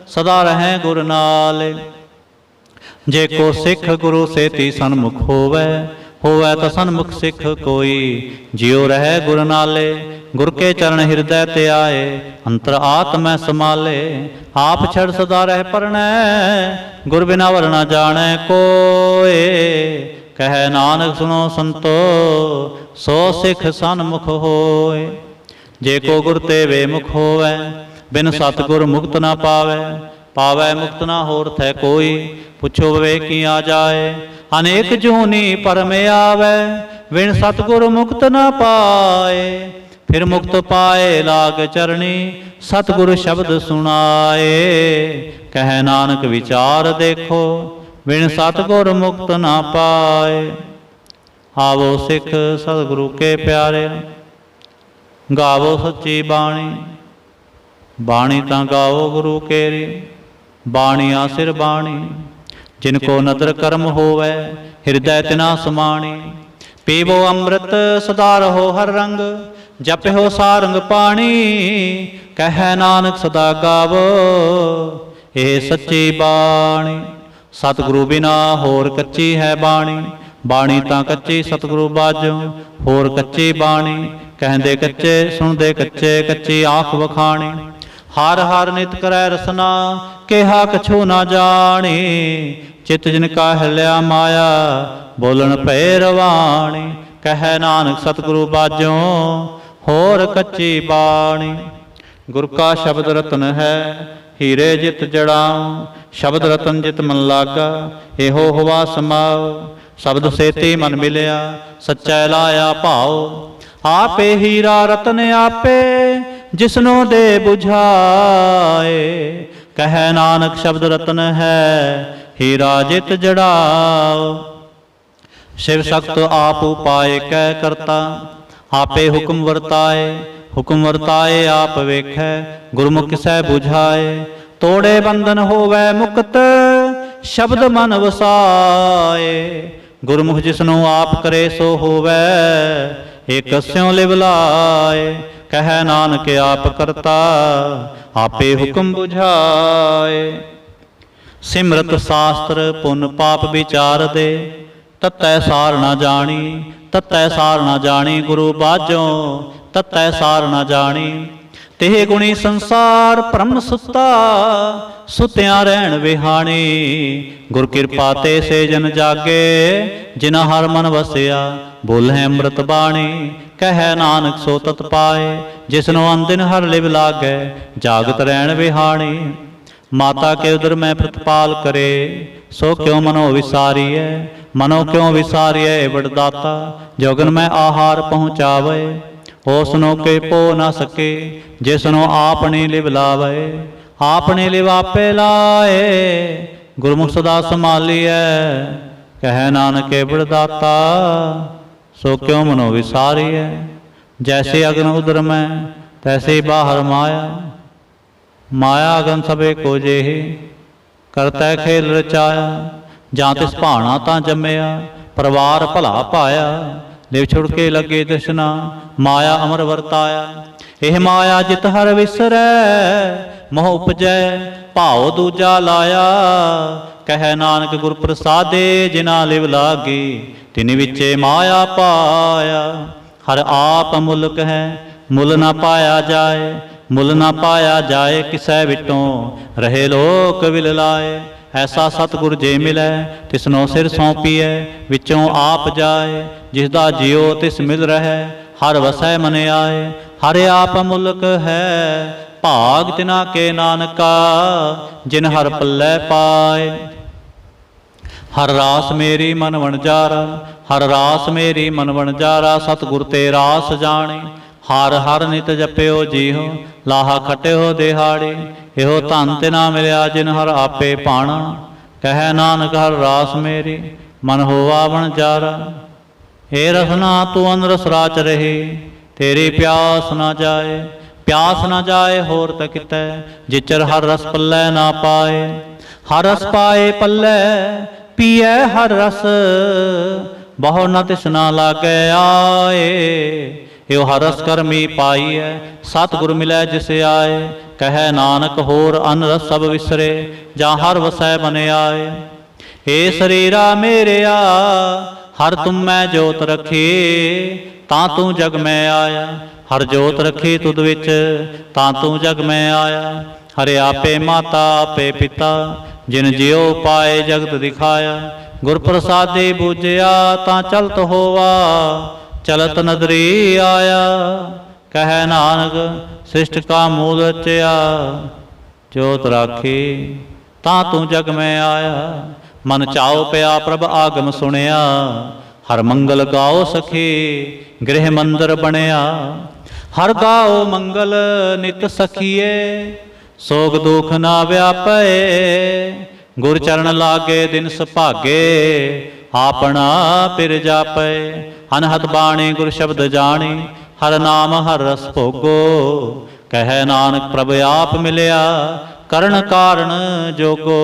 ਸਦਾ ਰਹੈ ਗੁਰ ਨਾਲੇ। ਜੇ ਕੋ ਸਿੱਖ ਗੁਰੂ ਸੇਤੀ ਸਨਮੁਖ ਹੋਵੈ, ਹੋਵੈ ਤਾਂ ਸਨਮੁਖ ਸਿੱਖ ਕੋਈ। ਜਿਉ ਰਹੈ ਗੁਰ ਨਾਲੇ ਗੁਰ ਕੇ ਚਰਨ ਹਿਰਦੈ ਤੇ ਆਏ। ਅੰਤਰ ਆਤਮੈ ਸਮਾਲੇ ਆਪ ਛੜ ਸਦਾ ਰਹਿ ਪਰਣੈ। ਗੁਰ ਬਿਨਾ ਵਰ ਨਾ ਜਾਣੈ ਕੋਏ। ਕਹਿ ਨਾਨਕ ਸੁਣੋ ਸੰਤੋ ਸੋ ਸਿੱਖ ਸਨਮੁਖ ਹੋਏ। ਜੇ ਕੋ ਗੁਰ ਤੇ ਵੇਮੁਖ ਹੋਵੈ ਬਿਨ ਸਤਿਗੁਰ ਮੁਕਤ ਨਾ ਪਾਵੈ। ਪਾਵੈ ਮੁਕਤ ਨਾ ਹੋਰ ਥੈ ਕੋਈ। ਪੁੱਛੋ ਵੇ ਕੀ ਆ ਜਾਏ ਅਨੇਕ ਜੂਨੀ ਪਰਮ ਆਵੈ। ਬਿਨ ਸਤਿਗੁਰ ਮੁਕਤ ਨਾ ਪਾਏ। ਫਿਰ ਮੁਕਤ ਪਾਏ ਲਾਗ ਚਰਣੀ ਸਤਿਗੁਰ ਸ਼ਬਦ ਸੁਣਾਏ। ਕਹਿ ਨਾਨਕ ਵਿਚਾਰ ਦੇਖੋ ਬਿਨ ਸਤਿਗੁਰ ਮੁਕਤ ਨਾ ਪਾਏ। ਆਵੋ ਸਿੱਖ ਸਤਿਗੁਰੂ ਕੇ ਪਿਆਰੇ ਗਾਵੋ ਸੱਚੀ ਬਾਣੀ। ਬਾਣੀ ਤਾਂ ਗਾਵੋ ਗੁਰੂ ਕੇਰੀ ਬਾਣੀਆ ਸਿਰ ਬਾਣੀ। ਜਿਨ ਕੋ ਨਦਰ ਕਰਮ ਹੋਵੈ ਹਿਰਦੈ ਤਿਨਾ ਸਮਾਣੀ। ਪੀਵੋ ਅੰਮ੍ਰਿਤ ਸਦਾ ਰਹੋ ਹਰ ਰੰਗ ਜਪਿਓ ਸਾਰੰਗ ਪਾਣੀ। ਕਹਿ ਨਾਨਕ ਸਦਾ ਗਾਵੋ ਇਹ ਸੱਚੀ ਬਾਣੀ। ਸਤਿਗੁਰੂ ਬਿਨਾ ਹੋਰ ਕੱਚੀ ਹੈ ਬਾਣੀ। ਬਾਣੀ ਤਾਂ ਕੱਚੀ ਸਤਿਗੁਰੂ ਬਾਝੋਂ ਹੋਰ ਕੱਚੀ ਬਾਣੀ। ਕਹਿੰਦੇ ਕੱਚੇ ਸੁਣਦੇ ਕੱਚੇ ਕੱਚੀ ਆਂਖ ਵਖਾਣੀ। ਹਰ ਹਰ ਨਿਤ ਕਰੈ ਰਸਨਾ ਕਿਹਾ ਕਛੂ ਨਾ ਜਾਣੀ। ਚਿਤ ਜਿਨ ਕਾ ਹਿਲਿਆ ਮਾਇਆ ਬੋਲਣ ਭੈ ਰਵਾਣੀ। ਕਹਿ ਨਾਨਕ ਸਤਿਗੁਰੂ ਬਾਝੋਂ ਹੋਰ ਕੱਚੀ ਬਾਣੀ। ਗੁਰ ਕਾ ਸ਼ਬਦ ਰਤਨ ਹੈ ਹੀਰੇ ਜਿਤ ਜੜਾਉ। ਸ਼ਬਦ ਰਤਨ ਜਿਤ ਮਨ ਲਾਗਾ ਇਹੋ ਹਵਾ ਸਮਾਉ। ਸ਼ਬਦ ਸੇਤੀ ਮਨ ਮਿਲਿਆ ਸੱਚਾ ਲਾਇਆ ਭਾਉ। ਆਪੇ ਹੀਰਾ ਰਤਨ ਆਪੇ ਜਿਸਨੋ ਦੇ ਬੁਝਾਏ। ਕਹਿ ਨਾਨਕ ਸ਼ਬਦ ਰਤਨ ਹੈ ਹੀਰਾ ਜਿਤ ਜੜਾਉ। ਸ਼ਿਵ ਸ਼ਕਤ ਆਪ ਉਪਾਏ ਕਹਿ ਕਰਤਾ ਆਪੇ ਹੁਕਮ ਵਰਤਾਏ। ਹੁਕਮ ਵਰਤਾਏ ਆਪ ਵੇਖੈ ਗੁਰਮੁਖ ਸਹਿ 부ਝਾਏ। ਤੋੜੇ ਬੰਧਨ ਹੋਵੈ ਮੁਕਤ ਸ਼ਬਦ ਮਨ ਵਸਾਏ। ਗੁਰਮੁਖ ਜਿਸਨੂੰ ਆਪ ਕਰੇ ਸੋ ਹੋਵੈ ਏਕ ਸਿਉ ਲਿਵ ਲਾਏ। ਕਹਿ ਨਾਨਕ ਆਪ ਕਰਤਾ ਆਪੇ ਹੁਕਮ 부ਝਾਏ। ਸਿਮਰਤ ਸ਼ਾਸਤਰ ਪੁੰਨ ਪਾਪ ਵਿਚਾਰ ਦੇ ਤਤੈ ਸਾਰ ਨਾ ਜਾਣੀ। ਤਤੈ ਸਾਰ ਨਾ ਜਾਣੀ ਗੁਰੂ ਬਾਝੋਂ तत्तै सार न जानी। तेह गुणी संसार भ्रम सुता, सुत्या रहन विहानी। गुर कृपा ते से जन जागे, जिना हर मन वसिया। बोले अमृत बाणी, कह नानक सो तत पाए। जिसनो अंदिन हर लिव लागे, जागत रहन विहानी। माता के उदर में प्रतिपाल करे, सो क्यों मनो विसारिय। मनो क्यों विसारिय वरदाता, जोगन में आहार पहुँचावे। होसनो के पो न सके, जिसनो आपने लिव लावे। आपने लिव आपे लाए, गुरमुख सदा संभालिय। कह नानक वरदाता, सो क्यों मनो विसारिय। जैसे अग्न उदर में, तैसे बाहर माया। माया अगन सबे को जेहि, करतै खेल रचाया। जां तिस भाना तां जम्मया, परिवार भला पाया। लिव छुड़के लगे दृष्णा, माया अमर वरताया। एह माया जित हर विसरै, मोह उपजै भाव दूजा लाया। कह नानक गुर प्रसादे, जिना लिव लागी। तिन विचे माया पाया। हर आप मुल्क है, मुल न पाया जाए। मुल न पाया जाए, किसै विटों रहे लोक विल लाए। ऐसा सतगुर जे मिलै, तिसनो सिर सौंपीए। विचों आप जाए, जिसदा जियो तिस मिल रहे। हर वसै मन आए, हर आप मुल्क है। भाग तिना के नानका, जिन हर पल्लै पाए। हर रास मेरी मन वणजारा, हर रास मेरी मन वणजारा। सतगुर ते रास जाने, हर हर नित जप्यो जीहो। लाहा खट्यो दिहाड़ी, एहो धन तिना मिलिया, जिन हर आपे पाणा। कह नानक हर रास मेरी, मन होवा वणजारा। हे रसना तू अनरस राच रही, तेरी प्यास न जाए। प्यास न जाए होर तकितै, जिचर हर रस पल्लै ना पाए। हर रस पाए पल्लै, पिए हर रस। बहु न तिसना लागे आए। यो हर रस करमी पाई है, सतगुर मिलै जिस आए। कह नानक होर अन रस सब विसरे, जा हर वसै मन आए। हे शरीरा मेरेया, हर तुम मैं जोत रखी। तां तू जग में आया, हर जोत रखी तुद विच। तां तू जग में आया। हरे आपे माता आपे पिता, जिन जियो पाए जगत दिखाया। गुर प्रसादे बूझया, तां चलत होवा। चलत नदरी आया। कह नानक सृष्ट का मूल रचया। जोत राखी तां तू जग में आया। मन चाओ पया प्रभ आगम सुनिया। हर मंगल गाओ सखी, गृह मंदिर बनया। हर गाओ मंगल नित सखिए, सोग दुख ना व्यापे। गुर चरण लागे दिन सुभागे, आपना पिर जापे। अनहद बाणी गुर शब्द जानी, हर नाम हर रस भोगो। कह नानक प्रभ आप मिलिया, करण कारण जोगो।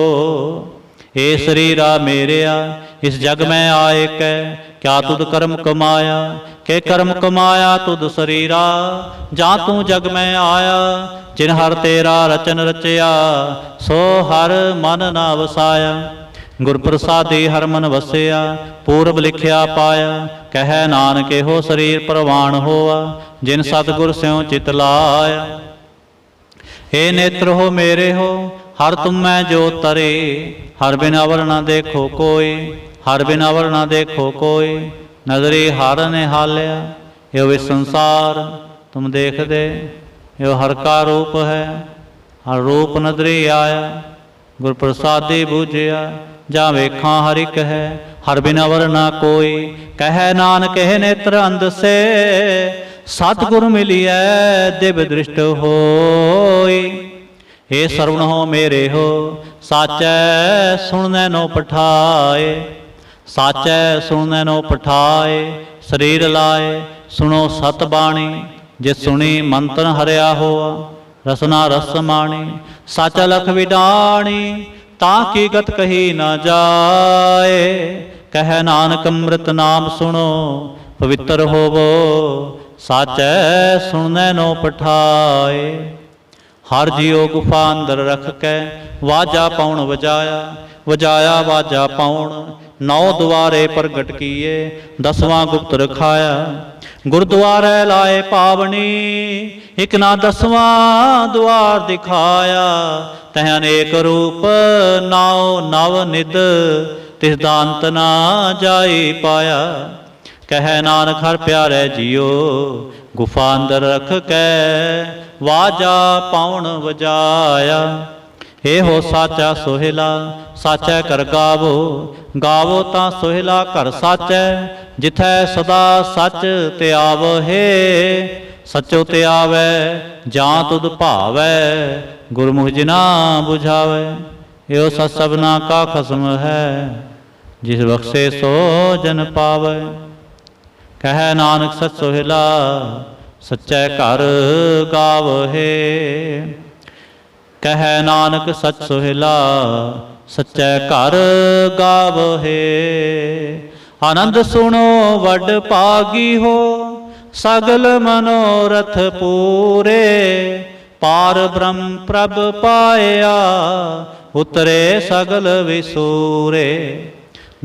हे शरीरा मेरेया, इस जग में आए कै, क्या तुद कर्म कमाया। के कर्म कमाया तुद शरीरा, जा तू जग में आया। जिन हर तेरा रचन रचया, सो हर मन ना वसाया। गुर प्रसादी हर मन वसिया, पूरब लिखिया पाया। कह नानक हो शरीर प्रवान होआ, जिन सतगुर स्यों चित लाया। हे नेत्र हो मेरे हो, हर तुम मैं जो तरे। हर बिन अवर न देखो कोई, हर बिन अवर न देखो कोई। नजरी हर ने हालिया, यो विस संसार तुम देख दे। यो हर का रूप है, हर रूप नजरी आया। गुर प्रसादी बूझिया, जा वेखा हर एक है। हर बिन अवर न कोई, कह नानक है नेत्र अंध से। सतगुर मिलिए दिव्य दृष्ट होई। हे सरवण हो मेरे हो, साचै सुनने नो पठाए। साचै सुनने नो पठाए, शरीर लाए सुनो सत बाणी। जे सुनी मंत्र हरिया होआ, रसना रस माणी। साचा लख विडाणी, ताकि गत कही न जाए। कह नानक अमृत नाम सुनो, पवित्र होवो। साचै सुनने नो पठाए। हर जियो गुफा अंदर रख कै, वाजा पाउण वजाया। वजाया वाजा पाउण, नौ द्वारे प्रगट किए। 10वां गुप्त रखाया। ਗੁਰਦੁਆਰੇ ਲਾਏ ਪਾਵਨੀ, ਇਕ ਨਾ 10ਵਾਂ ਦੁਆਰ ਦਿਖਾਇਆ। ਤਹ ਅਨੇਕ ਰੂਪ ਨਾਉ ਨਵ ਨਿਦ, ਤਿਸ ਦਾ ਅੰਤ ਨਾ ਜਾਈ ਪਾਇਆ। ਕਹਿ ਨਾਨਕ ਹਰ ਪਿਆਰੇ ਜੀਓ, ਗੁਫਾ ਅੰਦਰ ਰਖ ਕੈ ਵਾਜਾ ਪਾਉਣ ਵਜਾਇਆ। ਇਹੋ ਸਾਚਾ ਸੋਹਿਲਾ ਸਾਚੈ ਕਰ ਗਾਵੋ, ਗਾਵੋ ਤਾਂ ਸੋਹਿਲਾ ਘਰ ਸਾਚੈ। ਜਿਥੈ ਸਦਾ ਸੱਚ ਤੇ ਆਵਹੇ, ਸਚੋ ਤੇ ਆਵੈ ਜਾਂ ਤੁਧ ਭਾਵੈ। ਗੁਰਮੁਖ ਜਿਨਾ ਬੁਝਾਵੈ, ਇਹੋ ਸਤ ਸਭਨਾ ਕਾ ਖਸਮ ਹੈ। ਜਿਸ ਬਖਸ਼ੇ ਸੋ ਜਨ ਪਾਵੈ। ਕਹਿ ਨਾਨਕ ਸਚ ਸੋਹਿਲਾ ਸਚੈ ਘਰ ਗਾਵਹੇ। ਕਹਿ ਨਾਨਕ ਸਚ ਸੋਹਿਲਾ ਸਚੈ ਘਰ ਗਾਵਹੇ। ਆਨੰਦ ਸੁਣੋ ਵੱਡ ਭਾਗੀ ਹੋ, ਸਗਲ ਮਨੋਰਥ ਪੂਰੇ। ਪਾਰ ਬ੍ਰਹਮ ਪ੍ਰਭ ਪਾਇਆ, ਉਤਰੇ ਸਗਲ ਵਿਸੂਰੇ।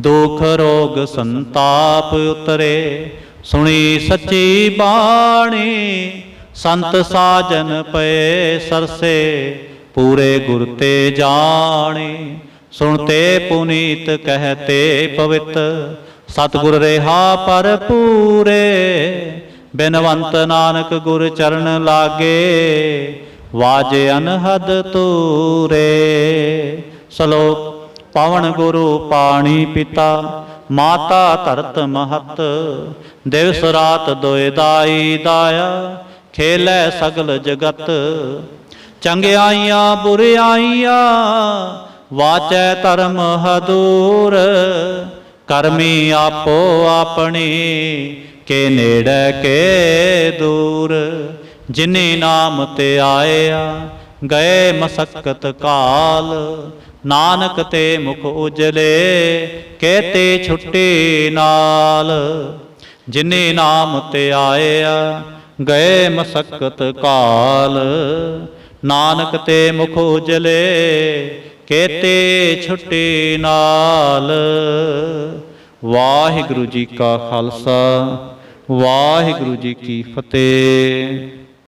ਦੁਖ ਰੋਗ ਸੰਤਾਪ ਉਤਰੇ, ਸੁਣੀ ਸੱਚੀ ਬਾਣੀ। ਸੰਤ ਸਾਜਨ ਪਏ ਸਰਸੇ, ਪੂਰੇ ਗੁਰ ਤੇ ਜਾਣੀ। ਸੁਣਤੇ ਪੁਨੀਤ ਕਹਤੇ ਪਵਿੱਤ, ਸਤਿਗੁਰ ਰਿਹਾ ਪਰ ਪੂਰੇ। ਬਿਨਵੰਤ ਨਾਨਕ ਗੁਰ ਚਰਨ ਲਾਗੇ, ਵਾਜੇ ਅਨਹਦ ਤੂਰੇ। ਸਲੋਕ। ਪਵਨ ਗੁਰੂ ਪਾਣੀ ਪਿਤਾ, ਮਾਤਾ ਧਰਤ ਮਹਤ। ਦਿਵਸ ਰਾਤ ਦੋਇ ਦਾਈ ਦਾਇਆ, ਖੇਲੇ ਸਗਲ ਜਗਤ। ਚੰਗਿਆਈਆਂ ਬੁਰਿਆਈਆਂ, ਵਾਚੈ ਧਰਮ ਹਦੂਰ। ਕਰਮੀ ਆਪੋ ਆਪਣੀ, ਕੇ ਨੇੜੇ ਕੇ ਦੂਰ। ਜਿਨੀ ਨਾਮ ਤੇ ਆਇਆ, ਗਏ ਮਸਕਤ ਕਾਲ। ਨਾਨਕ ਤੇ ਮੁਖ ਉਜਲੇ, ਕਹਤੇ ਛੁੱਟੀ ਨਾਲ। ਜਿਨੇ ਨਾਮ ਤੇ ਆਇਆ, ਗਏ ਮਸਕਤ ਕਾਲ। ਨਾਨਕ ਤੇ ਮੁਖ ਉਜਲੇ, ਕਹਤੇ ਛੁੱਟੀ ਨਾਲ। ਵਾਹਿਗੁਰੂ ਜੀ ਕਾ ਖਾਲਸਾ, ਵਾਹਿਗੁਰੂ ਜੀ ਕੀ ਫਤਿਹ।